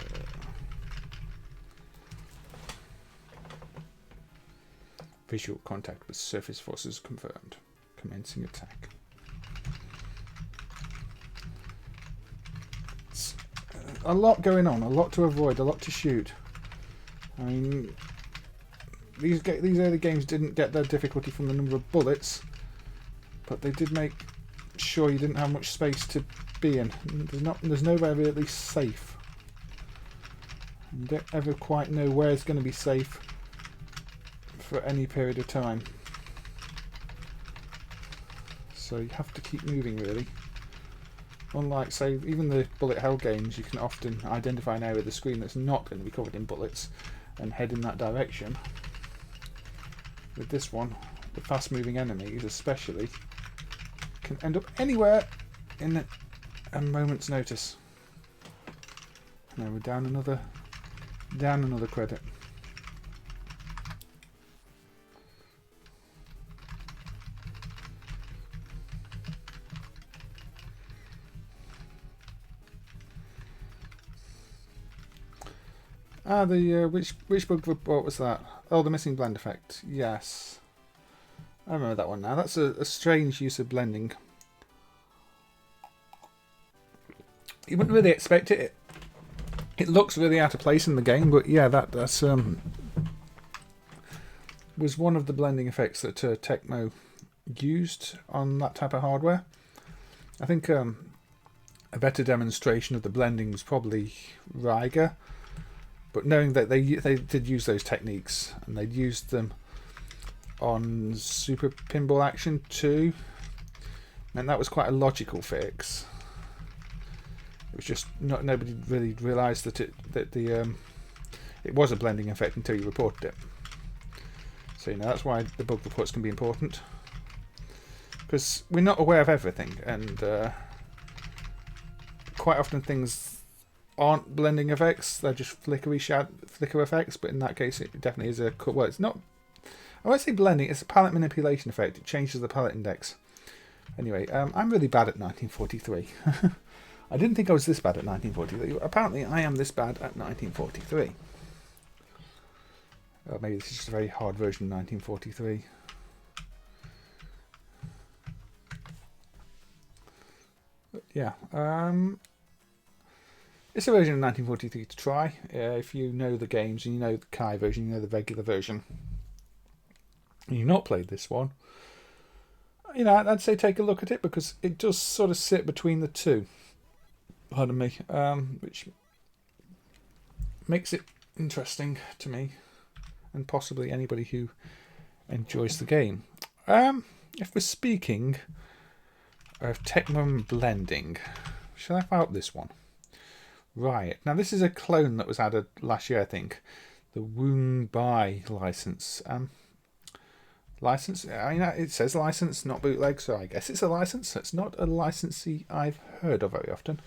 Visual contact with surface forces confirmed. Commencing attack. It's a lot going on, a lot to avoid, a lot to shoot. I mean, these early games didn't get their difficulty from the number of bullets, but they did make sure you didn't have much space to be in. There's nowhere really safe. You don't ever quite know where it's going to be safe for any period of time. So you have to keep moving, really. Unlike, say, even the bullet hell games, you can often identify an area of the screen that's not going to be covered in bullets and head in that direction. With this one, the fast-moving enemies especially can end up anywhere in a moment's notice. Now we're down another credit. Ah, the which bug report was that? Oh, the missing blend effect. Yes, I remember that one now. That's a strange use of blending. You wouldn't really expect it. It looks really out of place in the game, but yeah, that's was one of the blending effects that Tecmo used on that type of hardware. I think a better demonstration of the blending was probably Riga. But knowing that they did use those techniques, and they'd used them on Super Pinball Action 2, and that was quite a logical fix. It was just nobody really realised that it was a blending effect until you reported it. So that's why the bug reports can be important, because we're not aware of everything, and quite often things aren't blending effects, they're just flicker effects, but in that case it definitely is well, it's not, I won't say blending, it's a palette manipulation effect. It changes the palette index. Anyway, I'm really bad at 1943. I didn't think I was this bad at 1943. Apparently I am this bad at 1943. Maybe this is just a very hard version of 1943. But yeah, it's a version of 1943 to try. If you know the games and you know the Kai version, you know the regular version, and you've not played this one, I'd say take a look at it, because it does sort of sit between the two. Pardon me, which makes it interesting to me, and possibly anybody who enjoys the game. If we're speaking of Tecmo blending, shall I fire up this one? Riot. Now this is a clone that was added last year, I think. The Woong Bi license. License? It says license, not bootleg, so I guess it's a license. It's not a licensee I've heard of very often.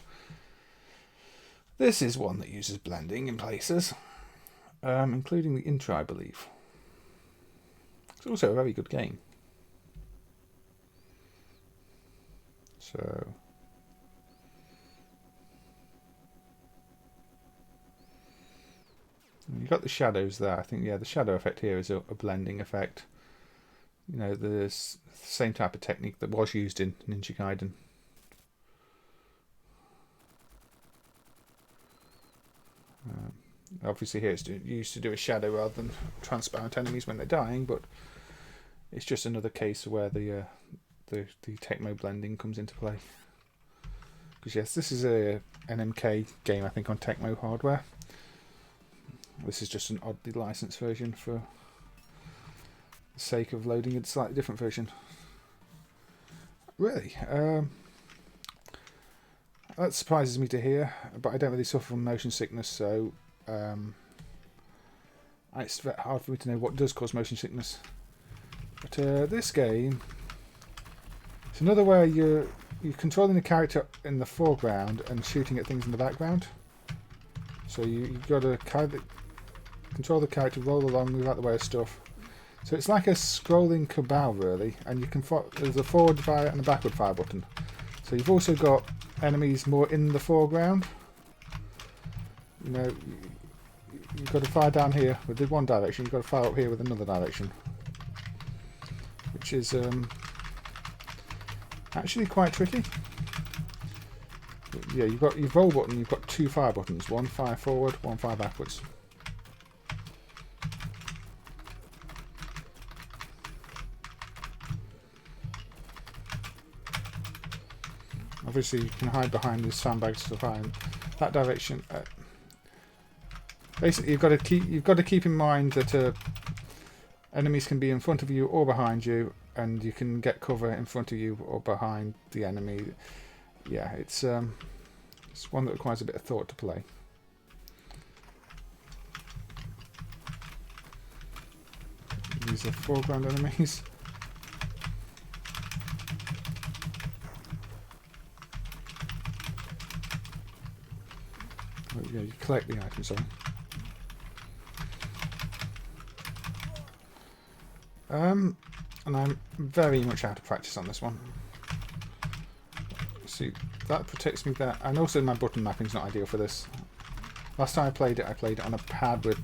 This is one that uses blending in places, including the intro, I believe. It's also a very good game. So you've got the shadows there. I think, yeah, the shadow effect here is a blending effect. The same type of technique that was used in Ninja Gaiden. Obviously here it's used to do a shadow rather than transparent enemies when they're dying, but it's just another case where the Tecmo blending comes into play. Because yes, this is an MK game, I think, on Tecmo hardware. This is just an oddly licensed version for the sake of loading a slightly different version. Really? That surprises me to hear, but I don't really suffer from motion sickness, so it's very hard for me to know what does cause motion sickness. But this game, it's another where you're controlling the character in the foreground and shooting at things in the background. So you've got to control the character, roll along, move out the way of stuff. So it's like a scrolling Cabal, really, and you can there's a forward fire and a backward fire button. So you've also got enemies more in the foreground. You've got to fire down here with one direction. You've got to fire up here with another direction, which is actually quite tricky. But yeah, you've got your roll button. You've got two fire buttons: one fire forward, one fire backwards. Obviously, you can hide behind these sandbags to fire in that direction. Basically, you've got to keep in mind that Enemies can be in front of you or behind you, and you can get cover in front of you or behind the enemy. Yeah, it's one that requires a bit of thought to play. These are foreground enemies. Oh, yeah, you collect the items, sorry. And I'm very much out of practice on this one. See, that protects me there, and also my button mapping's not ideal for this. Last time I played it on a pad with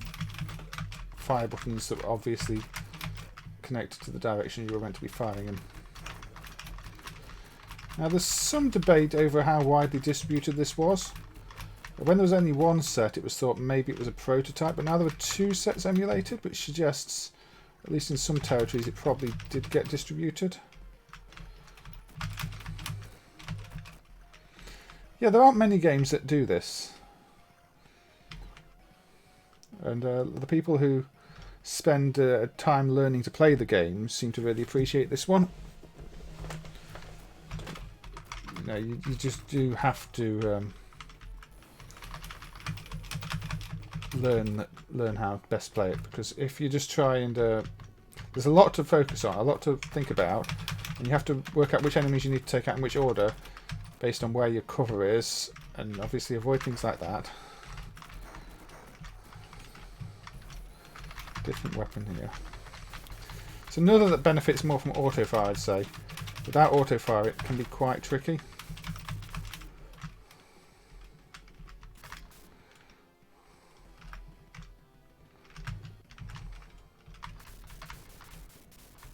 fire buttons that were obviously connected to the direction you were meant to be firing in. Now there's some debate over how widely distributed this was. When there was only one set, it was thought maybe it was a prototype, but now there are 2 sets emulated, which suggests, at least in some territories, it probably did get distributed. Yeah, there aren't many games that do this. And the people who spend time learning to play the game seem to really appreciate this one. You know, you just do have to learn how to best play it, because if you just try and there's a lot to focus on, a lot to think about, and you have to work out which enemies you need to take out in which order based on where your cover is, and obviously avoid things like that. Different weapon here. It's another that benefits more from auto fire, I'd say. Without auto fire it can be quite tricky.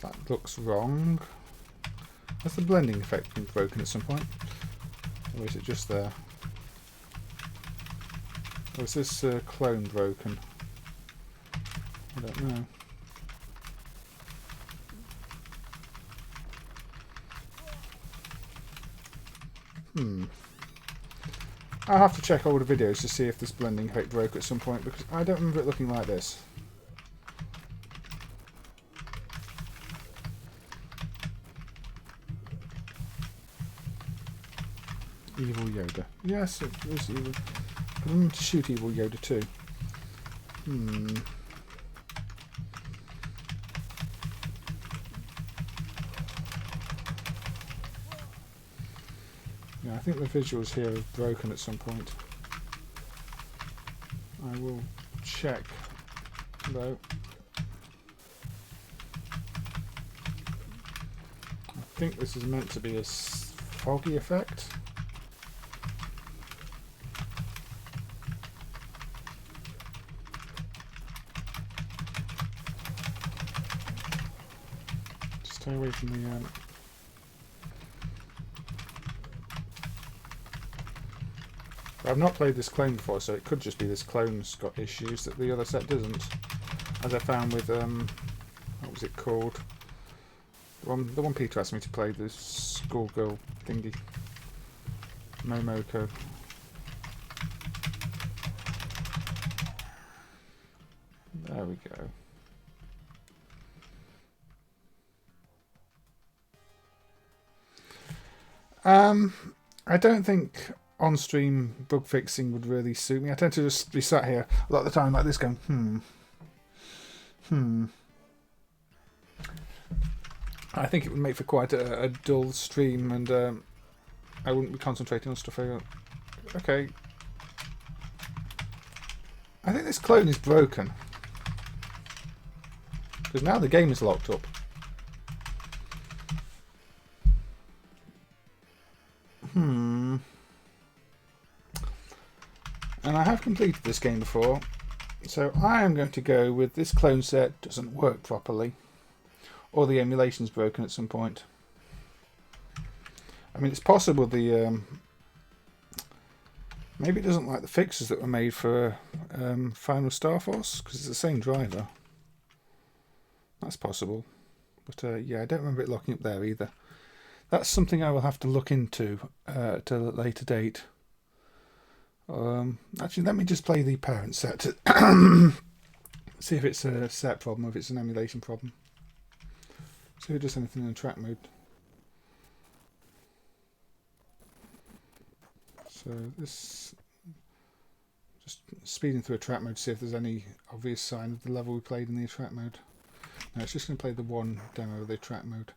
That looks wrong. Has the blending effect been broken at some point? Or is it just there? Or is this clone broken? I don't know. I'll have to check older videos to see if this blending effect broke at some point, because I don't remember it looking like this. Evil Yoda. Yes, it is evil. I want to shoot Evil Yoda too. Yeah, I think the visuals here are broken at some point. I will check though. I think this is meant to be a foggy effect. Stay away from the I've not played this clone before, so it could just be this clone's got issues that the other set doesn't. As I found with what was it called? The one Peter asked me to play, the schoolgirl thingy. Momoko. There we go. I don't think on-stream bug fixing would really suit me. I tend to just be sat here a lot of the time like this going, I think it would make for quite a dull stream, and I wouldn't be concentrating on stuff. Okay. I think this clone is broken. Because now the game is locked up. And I have completed this game before, so I am going to go with this clone set doesn't work properly, or the emulation's broken at some point. I mean, it's possible the maybe it doesn't like the fixes that were made for Final Star Force, because it's the same driver. That's possible, but yeah, I don't remember it locking up there either. That's something I will have to look into at a later date. Actually, let me just play the parent set. See if it's a set problem or if it's an emulation problem. See if it does anything in track mode. So this, just speeding through a track mode to see if there's any obvious sign of the level we played in the track mode. No, it's just going to play the one demo of the track mode.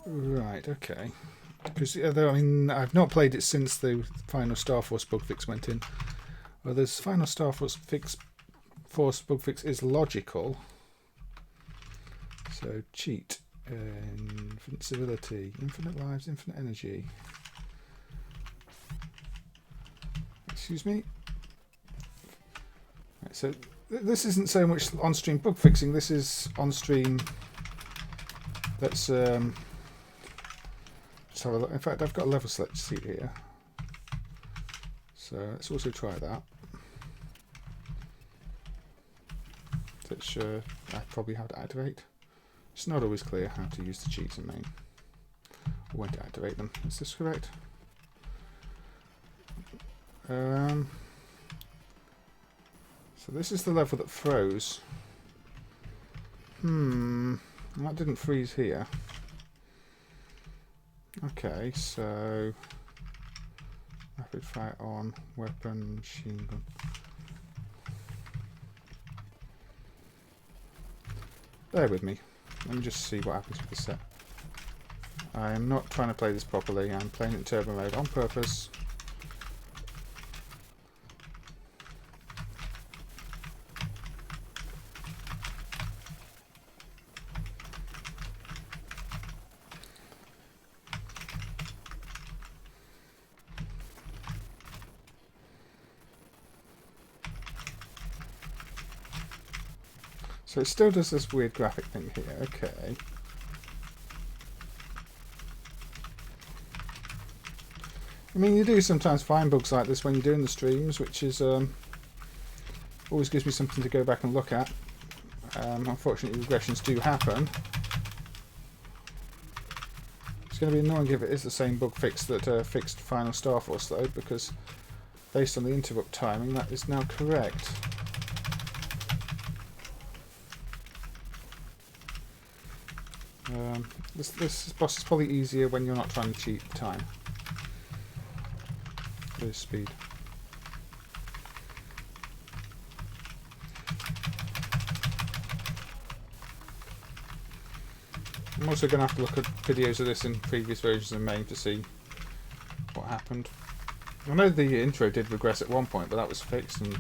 Right, okay. Because I mean, I've not played it since the final Star Force bug fix went in. Well, this final Star Force bug fix is logical. So cheat, infinite civility, infinite lives, infinite energy. Excuse me. Right, so this isn't so much on-stream bug fixing. This is on-stream. Let's just have a look. In fact, I've got a level select sheet here. So let's also try that. Which I probably have to activate. It's not always clear how to use the cheats in MAME, or when to activate them. Is this correct? So this is the level that froze. That didn't freeze here. Okay, so rapid fire on, weapon, machine gun. Bear with me. Let me just see what happens with the set. I am not trying to play this properly. I'm playing it in turbo mode on purpose. So it still does this weird graphic thing here, okay. I mean, you do sometimes find bugs like this when you're doing the streams, which is always gives me something to go back and look at. Unfortunately, regressions do happen. It's going to be annoying if it is the same bug fix that fixed Final Star Force, though, because based on the interrupt timing, that is now correct. This boss is probably easier when you're not trying to cheat time. There's speed. I'm also going to have to look at videos of this in previous versions of MAME to see what happened. I know the intro did regress at one point, but that was fixed. And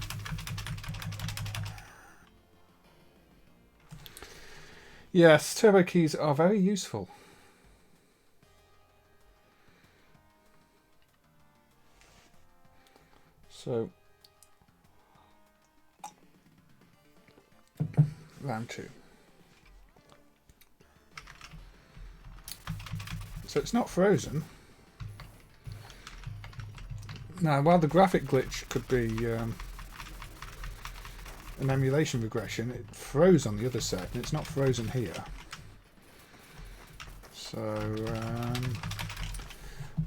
yes, turbo keys are very useful. So, round 2. So it's not frozen. Now, while the graphic glitch could be an emulation regression, it froze on the other set, and it's not frozen here. So,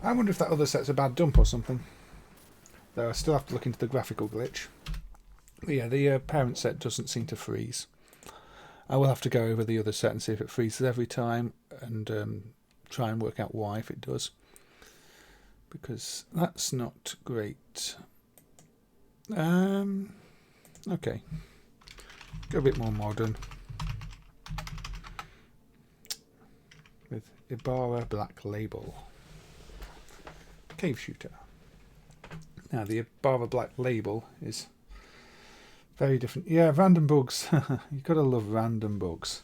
I wonder if that other set's a bad dump or something. Though I still have to look into the graphical glitch. But yeah, the parent set doesn't seem to freeze. I will have to go over the other set and see if it freezes every time, and try and work out why if it does. Because that's not great. Okay. Go a bit more modern. With Ibara Black Label. Cave shooter. Now the Ibara Black Label is very different. Yeah, random bugs. You've got to love random bugs.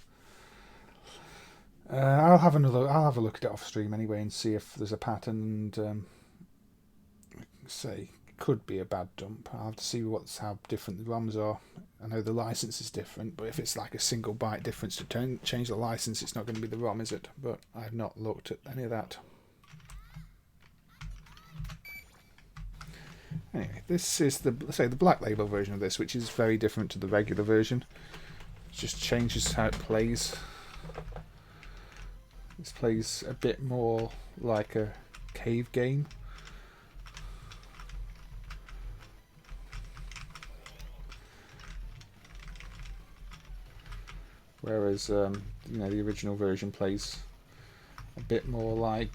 I'll have a look at it off stream anyway and see if there's a pattern, and say it could be a bad dump. I'll have to see how different the ROMs are. I know the license is different, but if it's like a single byte difference to change the license, it's not going to be the ROM, is it? But I've not looked at any of that. Anyway, this is the Black Label version of this, which is very different to the regular version. It just changes how it plays. This plays a bit more like a cave game. whereas you know, the original version plays a bit more like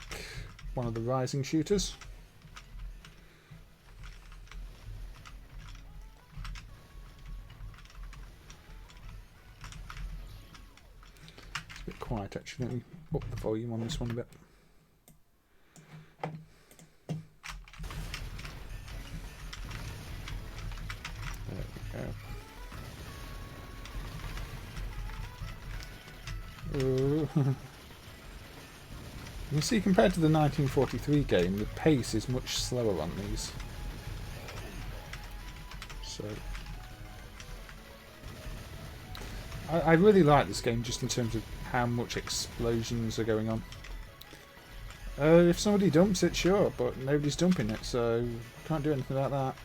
one of the rising shooters. It's a bit quiet actually. Let me up the volume on this one a bit. You see, compared to the 1943 game, the pace is much slower on these. So, I really like this game just in terms of how much explosions are going on. If somebody dumps it, sure, but nobody's dumping it, so can't do anything about that.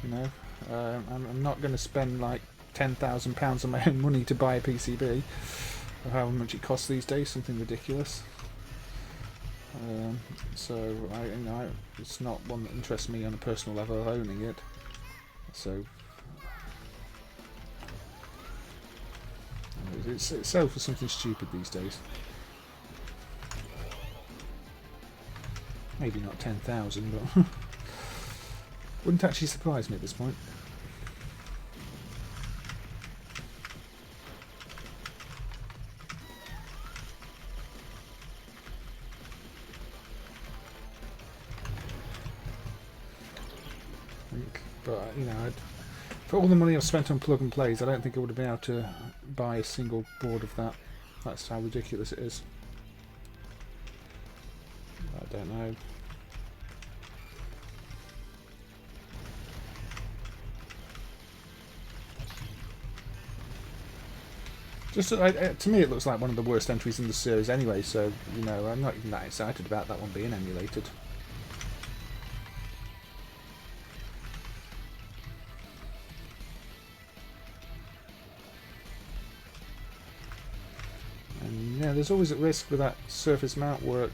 You know, I'm not going to spend like £10,000 on my own money to buy a PCB, or however much it costs these days, something ridiculous. So it's not one that interests me on a personal level of owning it. So it's sell for something stupid these days. Maybe not 10,000, but wouldn't actually surprise me at this point. But you know, for all the money I've spent on plug and plays, I don't think I would have been able to buy a single board of that. That's how ridiculous it is. I don't know. Just to me, it looks like one of the worst entries in the series anyway. So you know, I'm not even that excited about that one being emulated. And yeah, there's always a risk with that surface mount work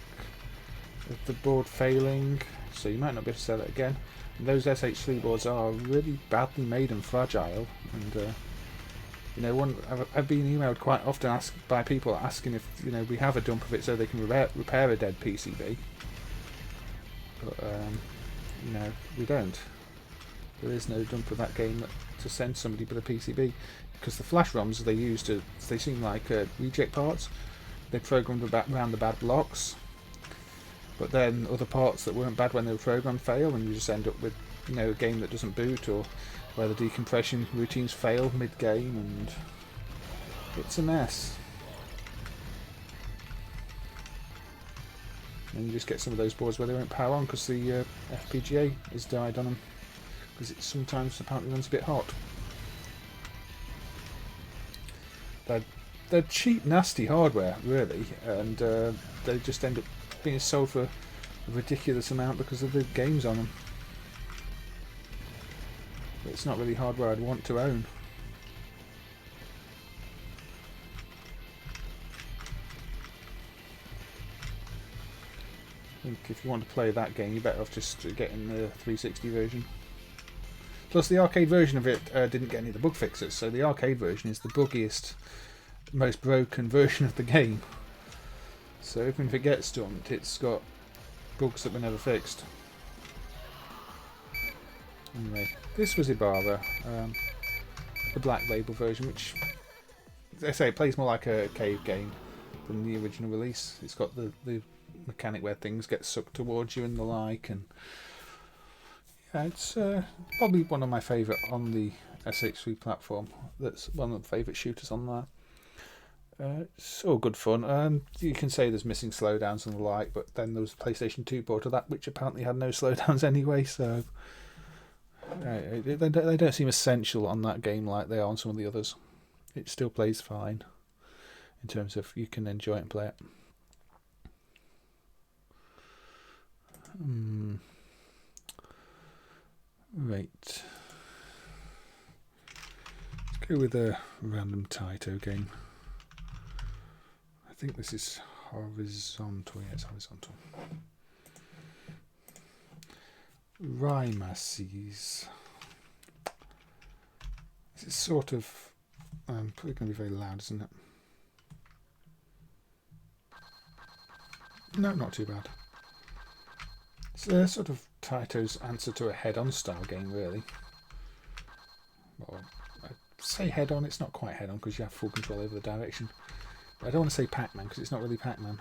of the board failing, so you might not be able to sell it again. And those SH3 boards are really badly made and fragile, and you know, I've been emailed quite often by people asking if, you know, we have a dump of it so they can repair a dead PCB. But you know, we don't. There is no dump of that game to send somebody with a PCB, because the flash ROMs they used they seem like reject parts. They programmed around the bad blocks, but then other parts that weren't bad when they were programmed fail, and you just end up with, you know, a game that doesn't boot, or where the decompression routines fail mid-game, and it's a mess. And you just get some of those boards where they won't power on because the FPGA has died on them, because it sometimes apparently runs a bit hot. They're cheap, nasty hardware, really, and they just end up being sold for a ridiculous amount because of the games on them. But it's not really hardware I'd want to own. I think if you want to play that game, you're better off just getting the 360 version. Plus, the arcade version of it didn't get any of the bug fixes, so the arcade version is the buggiest, most broken version of the game. So even if it gets dumped, it's got bugs that were never fixed. Anyway, this was Ibara, the black label version, which, as I say, it plays more like a cave game than the original release. It's got the mechanic where things get sucked towards you and the like, and yeah, it's probably one of my favourite on the SH3 platform. That's one of the favourite shooters on there. It's all good fun. You can say there's missing slowdowns and the like, but then there was a PlayStation 2 port of that, which apparently had no slowdowns anyway, so they don't seem essential on that game like they are on some of the others. It still plays fine in terms of you can enjoy it and play it. Right. Let's go with a random Taito game. I think this is horizontal. Yeah, it's horizontal. Ramais. This is sort of Probably going to be very loud, isn't it? No, not too bad. It's sort of Taito's answer to a head-on style game, really. Well, I'd say head-on. It's not quite head-on because you have full control over the direction. But I don't want to say Pac-Man because it's not really Pac-Man.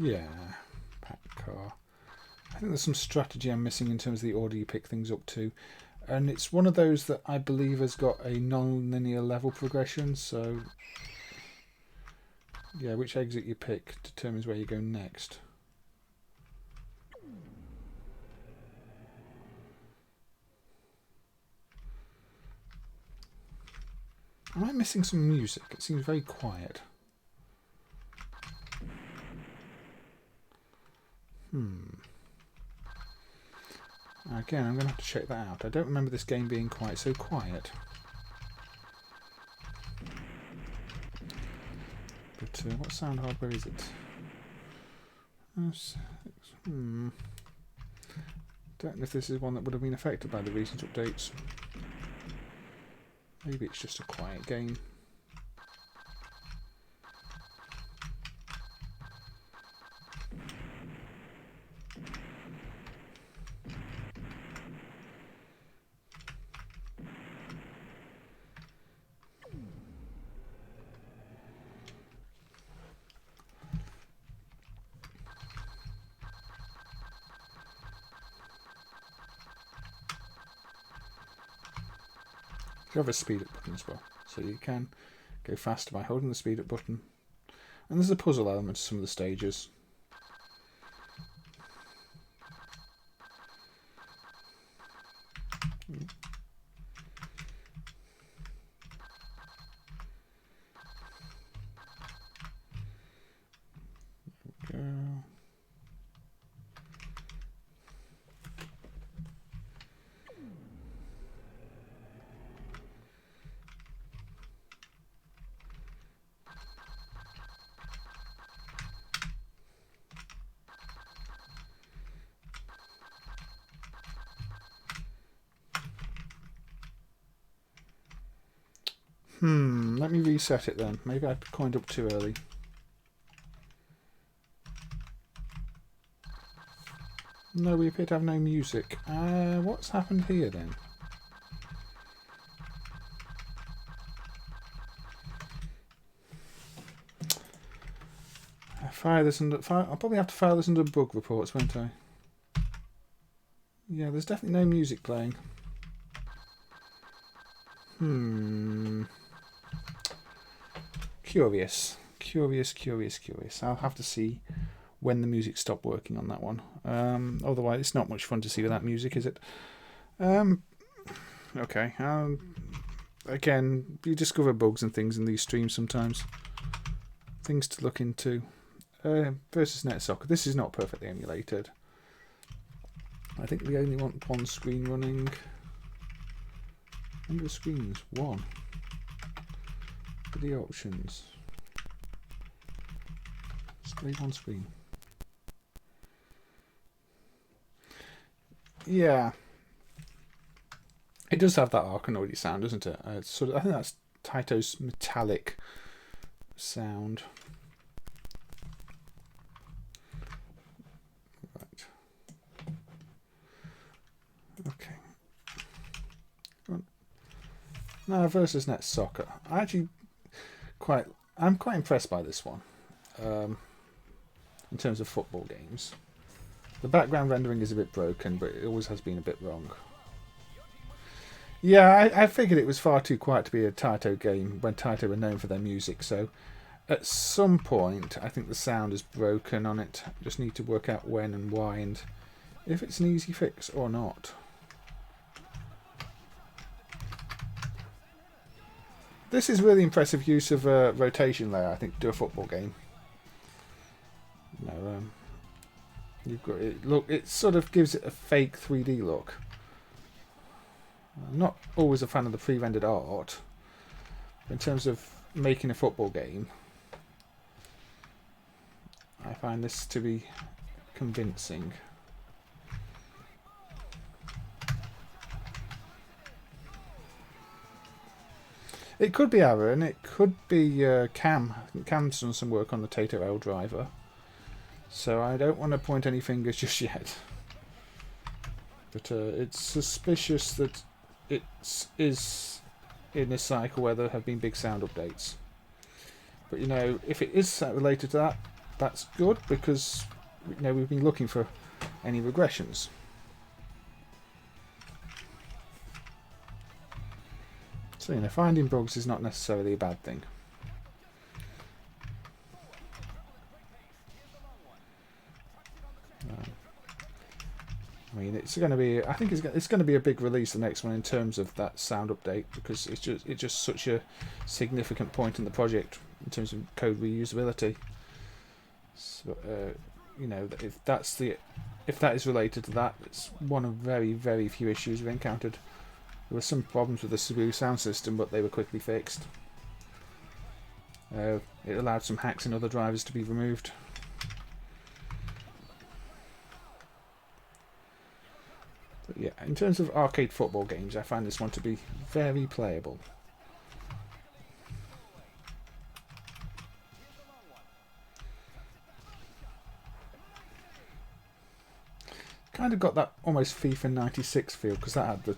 Yeah, Pac Car. I think there's some strategy I'm missing in terms of the order you pick things up to. And it's one of those that I believe has got a non-linear level progression, so yeah, which exit you pick determines where you go next. Am I missing some music? It seems very quiet. Again, I'm going to have to check that out. I don't remember this game being quite so quiet. But what sound hardware is it? Don't know if this is one that would have been affected by the recent updates. Maybe it's just a quiet game. You have a speed up button as well, so you can go faster by holding the speed up button. And there's a puzzle element to some of the stages. There we go. Let me reset it then. Maybe I coined up too early. No, we appear to have no music. What's happened here then? I'll probably have to file this under bug reports, won't I? Yeah, there's definitely no music playing. Curious. I'll have to see when the music stopped working on that one. Otherwise, it's not much fun to see without music, is it? Okay. Again, you discover bugs and things in these streams sometimes. Things to look into. Versus Net Soccer. This is not perfectly emulated. I think we only want one screen running. Number of screens? One. Video options. Display one screen. Yeah. It does have that Arkanoidy sound, doesn't it? It's sort of, I think that's Taito's metallic sound. Right. Okay. Now versus Net Soccer. I'm quite impressed by this one. In terms of football games. The background rendering is a bit broken, but it always has been a bit wrong. Yeah, I figured it was far too quiet to be a Taito game when Taito were known for their music, so at some point I think the sound is broken on it. Just need to work out when and why and if it's an easy fix or not. This is really impressive use of a rotation layer, I think, to do a football game. No, you've got it. Look, it sort of gives it a fake 3D look. I'm not always a fan of the pre-rendered art, but in terms of making a football game, find this to be convincing. It could be Aaron, it could be Cam. I think Cam's done some work on the Taito L driver. So I don't want to point any fingers just yet. But it's suspicious that it is in a cycle where there have been big sound updates. But you know, if it is related to that, that's good, because you know, we've been looking for any regressions. So you know, finding bugs is not necessarily a bad thing. I mean, it's going to be. I think it's going to be a big release, the next one, in terms of that sound update, because it's just such a significant point in the project in terms of code reusability. So, you know, if that is related to that, it's one of very, very few issues we've encountered. There were some problems with the Subaru sound system, but they were quickly fixed. It allowed some hacks in other drivers to be removed. But yeah, in terms of arcade football games, I find this one to be very playable. Kind of got that almost FIFA 96 feel, because that had the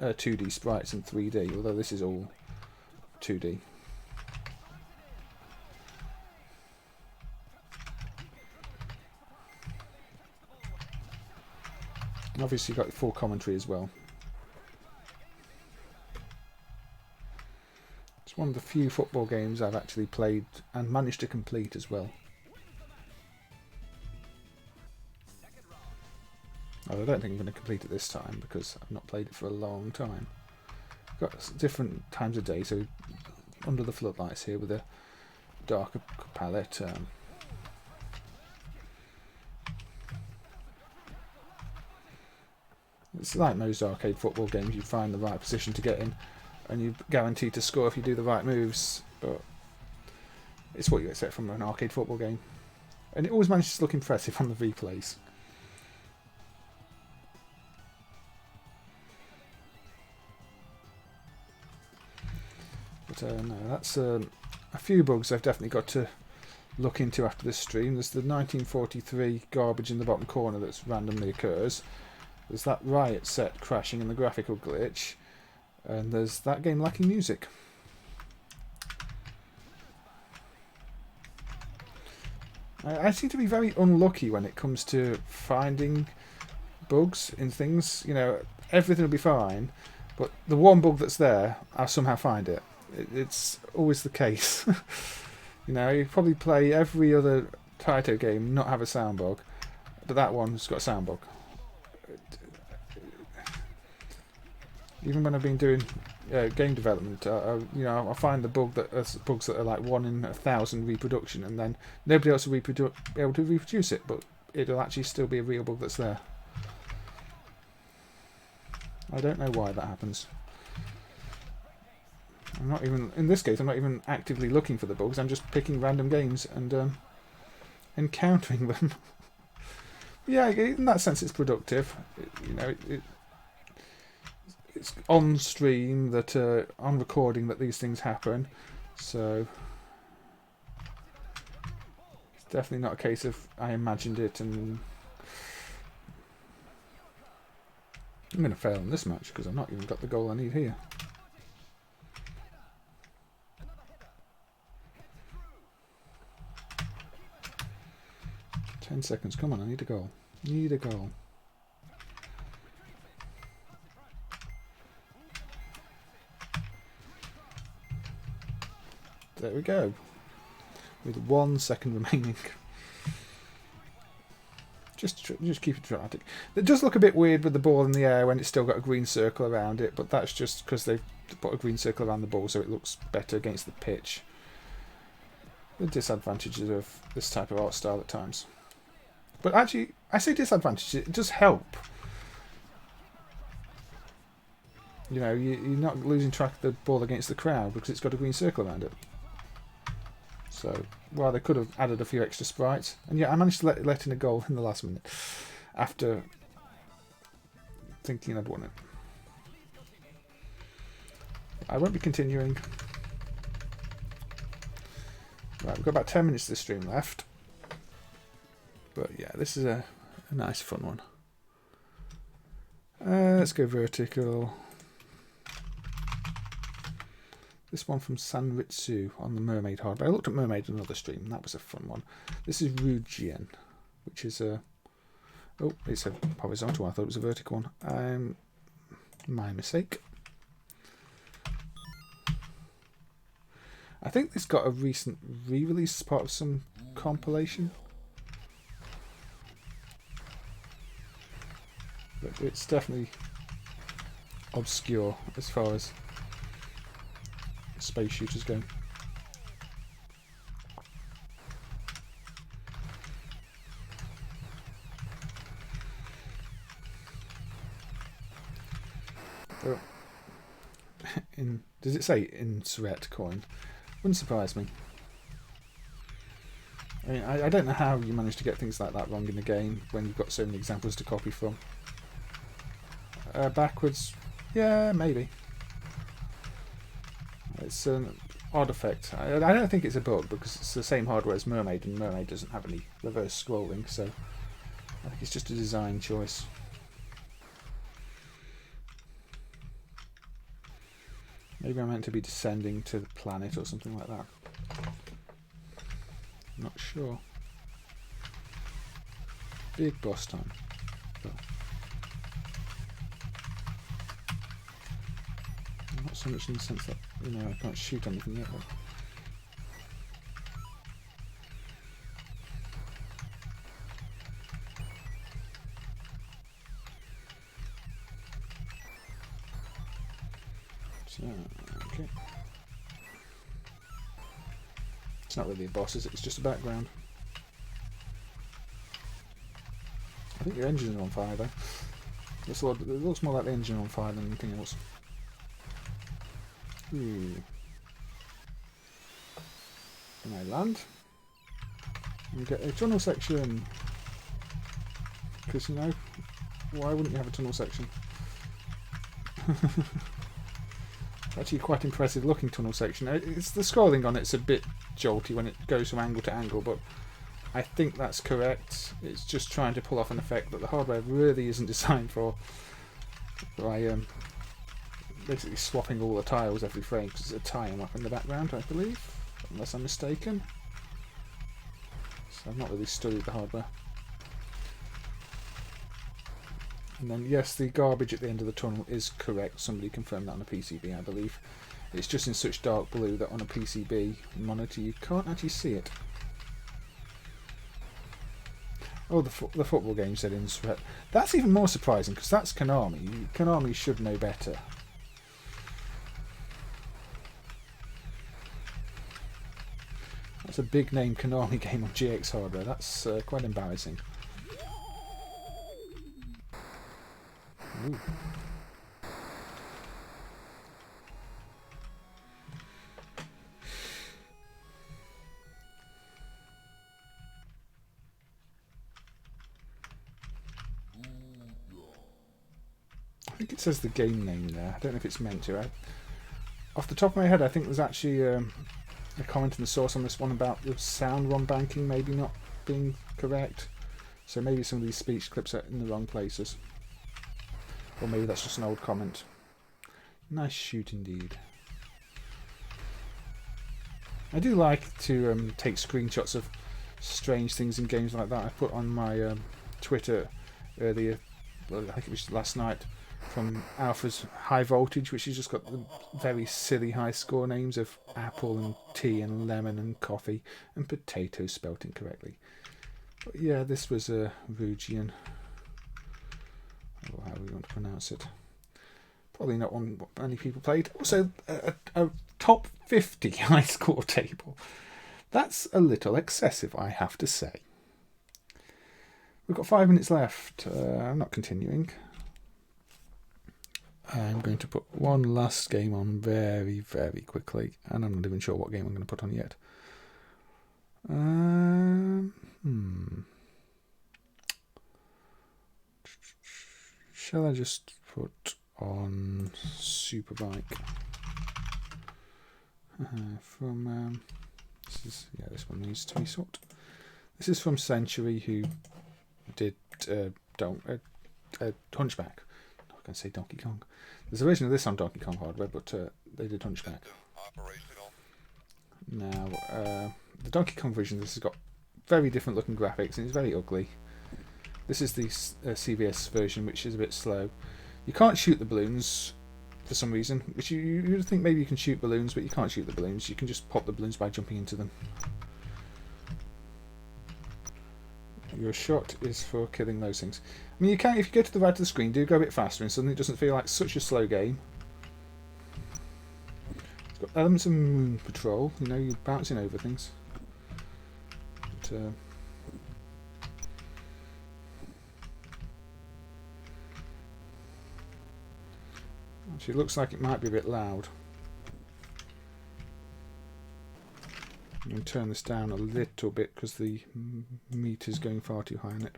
2D sprites and 3D, although this is all 2D. And obviously you've got full commentary as well. It's one of the few football games I've actually played and managed to complete as well. Although I don't think I'm going to complete it this time, because I've not played it for a long time. I've got different times of day, so under the floodlights here with a darker palette. It's like most arcade football games, you find the right position to get in and you're guaranteed to score if you do the right moves, but it's what you expect from an arcade football game. And it always manages to look impressive on the replays. But no, that's a few bugs I've definitely got to look into after this stream. There's the 1943 garbage in the bottom corner that randomly occurs. There's that Riot set crashing in the graphical glitch, and there's that game lacking music. I seem to be very unlucky when it comes to finding bugs in things. You know, everything will be fine, but the one bug that's there, I'll somehow find it. It's always the case. You know, you probably play every other Taito game, not have a sound bug, but that one's got a sound bug. Even when I've been doing game development, you know, I find the bugs that are like 1 in 1,000 reproduction, and then nobody else will be able to reproduce it, but it'll actually still be a real bug that's there. I don't know why that happens. I'm not even, in this case, I'm not even actively looking for the bugs. I'm just picking random games and encountering them. Yeah, in that sense, it's productive. You know, it's on stream that on recording that these things happen, so it's definitely not a case of I imagined it and I'm going to fail in this match because I've not even got the goal I need here. "10 seconds, come on, I need a goal. Need a goal." There we go. With 1 second remaining. Just keep it dramatic. It does look a bit weird with the ball in the air when it's still got a green circle around it, but that's just because they've put a green circle around the ball so it looks better against the pitch. The disadvantages of this type of art style at times. But actually, I say disadvantages, it does help. You know, you're not losing track of the ball against the crowd because it's got a green circle around it. So well, they could have added a few extra sprites. And yeah, I managed to let in a goal in the last minute after thinking I'd won it. I won't be continuing. Right, we've got about 10 minutes of the stream left. But yeah, this is a nice fun one. Let's go vertical. This one from Sanritsu on the Mermaid hardware. I looked at Mermaid in another stream, and that was a fun one. This is Rougien, which is a... Oh, it's a horizontal. I thought it was a vertical one. My mistake. I think this got a recent re-release as part of some compilation. But it's definitely obscure as far as space shooters go. Oh. Does it say insert coin? Wouldn't surprise me. I mean, I don't know how you manage to get things like that wrong in the game when you've got so many examples to copy from. Backwards, yeah, maybe. It's an odd effect. I don't think it's a bug because it's the same hardware as Mermaid, and Mermaid doesn't have any reverse scrolling, so I think it's just a design choice. Maybe I'm meant to be descending to the planet or something like that. I'm not sure. Big boss time. But not so much in the sense that, you know, I can't shoot anything yet. But so, okay. It's not really a boss, is it? It's just a background. I think your engine's on fire though. It looks more like the engine on fire than anything else. Can I land? And get a tunnel section. Because, you know, why wouldn't you have a tunnel section? Actually quite impressive looking tunnel section. It's the scrolling on it's a bit jolty when it goes from angle to angle, but I think that's correct. It's just trying to pull off an effect that the hardware really isn't designed for. By basically swapping all the tiles every frame because there's a tie-in up in the background, I believe, unless I'm mistaken. So I've not really studied the hardware. And then, yes, the garbage at the end of the tunnel is correct. Somebody confirmed that on a PCB, I believe. It's just in such dark blue that on a PCB monitor you can't actually see it. Oh, the football game said insert. That's even more surprising because that's Konami. Konami should know better. That's a big name Konami game on GX hardware. That's quite embarrassing. Ooh. I think it says the game name there. I don't know if it's meant to. Off the top of my head, I think there's actually a comment in the source on this one about the sound ROM banking maybe not being correct. So maybe some of these speech clips are in the wrong places. Or maybe that's just an old comment. Nice shoot indeed. I do like to take screenshots of strange things in games like that. I put on my Twitter earlier, well, I think it was last night, from Alpha's High Voltage, which has just got the very silly high score names of apple and tea and lemon and coffee and potato spelt incorrectly. But yeah, this was a Rougien. Or how we want to pronounce it. Probably not one many people played. Also, a top 50 high score table. That's a little excessive, I have to say. We've got 5 minutes left. I'm not continuing. I'm going to put one last game on very, very quickly. And I'm not even sure what game I'm going to put on yet. Shall I just put on Superbike from this one needs to be sorted. This is from Century, who did Hunchback. I can say Donkey Kong. There's a version of this on Donkey Kong hardware, but they did Hunchback. Now, the Donkey Kong version, this has got very different looking graphics and it's very ugly. This is the CVS version, which is a bit slow. You can't shoot the balloons for some reason, which you would think maybe you can shoot balloons, but you can't shoot the balloons. You can just pop the balloons by jumping into them. Your shot is for killing those things. I mean, you can, if you go to the right of the screen, do go a bit faster, and suddenly it doesn't feel like such a slow game. It's got elements of moon patrol. You know, you're bouncing over things. But, actually, it looks like it might be a bit loud. I'm going to turn this down a little bit because the meter's going far too high on it.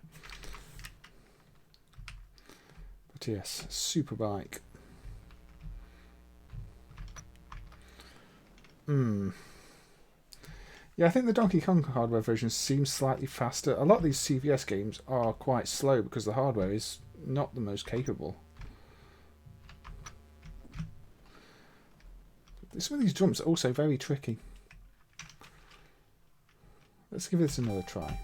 But yes, Superbike. Yeah, I think the Donkey Kong hardware version seems slightly faster. A lot of these CVS games are quite slow because the hardware is not the most capable. Some of these jumps are also very tricky. Let's give this another try.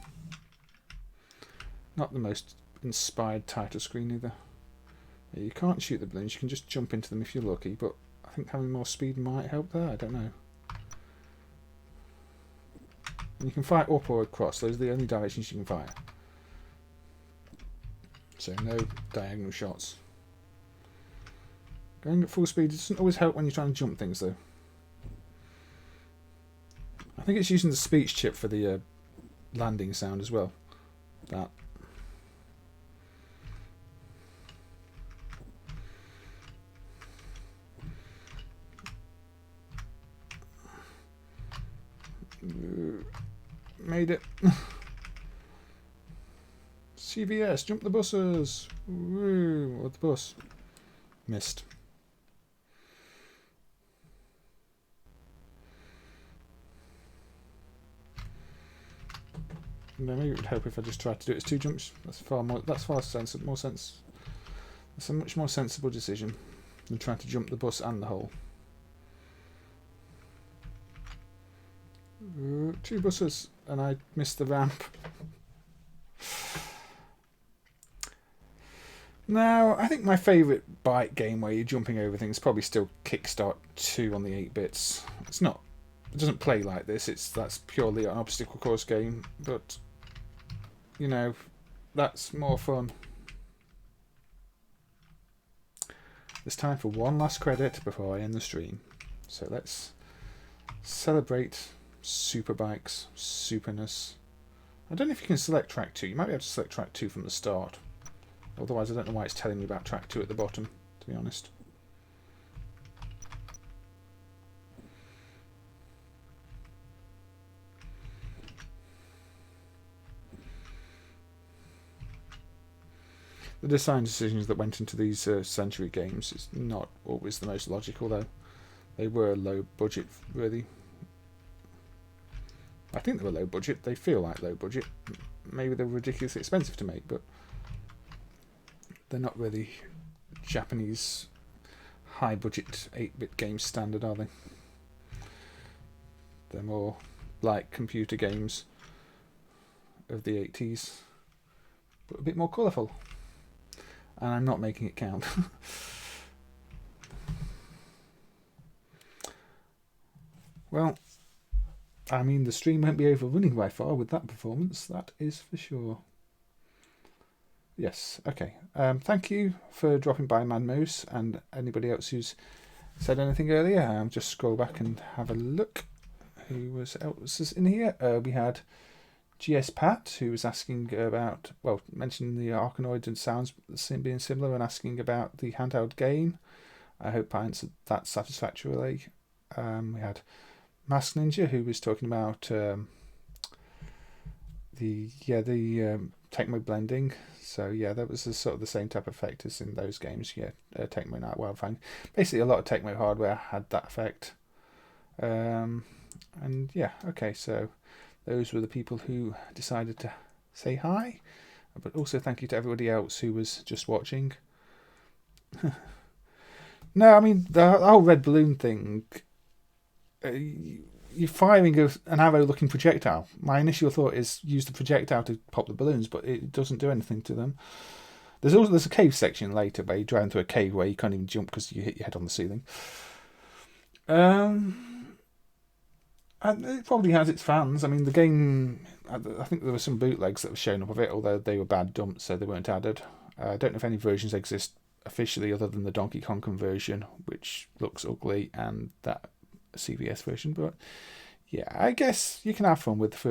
Not the most inspired Taito screen either. You can't shoot the balloons, you can just jump into them if you're lucky, but I think having more speed might help there, I don't know. And you can fire up or across, those are the only directions you can fire. So no diagonal shots. Going at full speed doesn't always help when you're trying to jump things though. I think it's using the speech chip for the landing sound as well. That. Made it. CVS, jump the buses. Woo, or the bus. Missed. No, maybe it would help if I just tried to do it as 2 jumps. That's far more sensible. That's a much more sensible decision than trying to jump the bus and the hole. 2 buses, and I missed the ramp. Now, I think my favourite bike game where you're jumping over things is probably still Kickstart 2 on the 8-bits. It doesn't play like this. That's purely an obstacle course game, but you know, that's more fun. It's time for one last credit before I end the stream. So let's celebrate Superbike's superness. I don't know if you can select track 2. You might be able to select track 2 from the start. Otherwise, I don't know why it's telling me about track 2 at the bottom, to be honest. The design decisions that went into these Century games is not always the most logical, though. They were low budget, really. I think they were low budget. They feel like low budget. Maybe they were ridiculously expensive to make, but they're not really Japanese high budget 8-bit games standard, are they? They're more like computer games of the 80s, but a bit more colourful. And I'm not making it count. Well, I mean, the stream won't be overrunning by far with that performance, that is for sure. Yes, okay. Thank you for dropping by, Manmoose, and anybody else who's said anything earlier. I'll just scroll back and have a look. Who else is in here? We had GS Pat, who was asking about, well, mentioning the Arkanoid and sounds being similar and asking about the handheld game. I hope I answered that satisfactorily. We had Mask Ninja, who was talking about the Tecmo blending. So yeah, that was sort of the same type of effect as in those games. Yeah, Tecmo Night Wildfang. Basically, a lot of Tecmo hardware had that effect. And yeah, okay, so those were the people who decided to say hi. But also thank you to everybody else who was just watching. No, I mean, the whole red balloon thing, you're firing an arrow-looking projectile. My initial thought is use the projectile to pop the balloons, but it doesn't do anything to them. There's a cave section later where you drive into a cave where you can't even jump because you hit your head on the ceiling. And it probably has its fans. I mean, the game, I think there were some bootlegs that were shown up of it, although they were bad dumps, so they weren't added. I don't know if any versions exist officially other than the Donkey Kong conversion, which looks ugly, and that CVS version. But yeah, I guess you can have fun with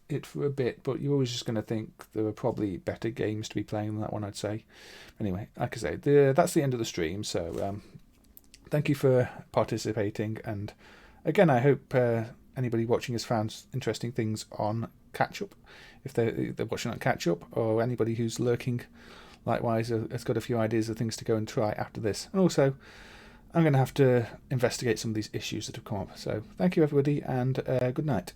it for a bit, but you're always just going to think there are probably better games to be playing than that one, I'd say. Anyway, like I say, that's the end of the stream, so thank you for participating, and again, I hope anybody watching has found interesting things on Catch Up, if they're watching on Catch Up, or anybody who's lurking likewise has got a few ideas of things to go and try after this. And also, I'm going to have to investigate some of these issues that have come up. So thank you everybody, and good night.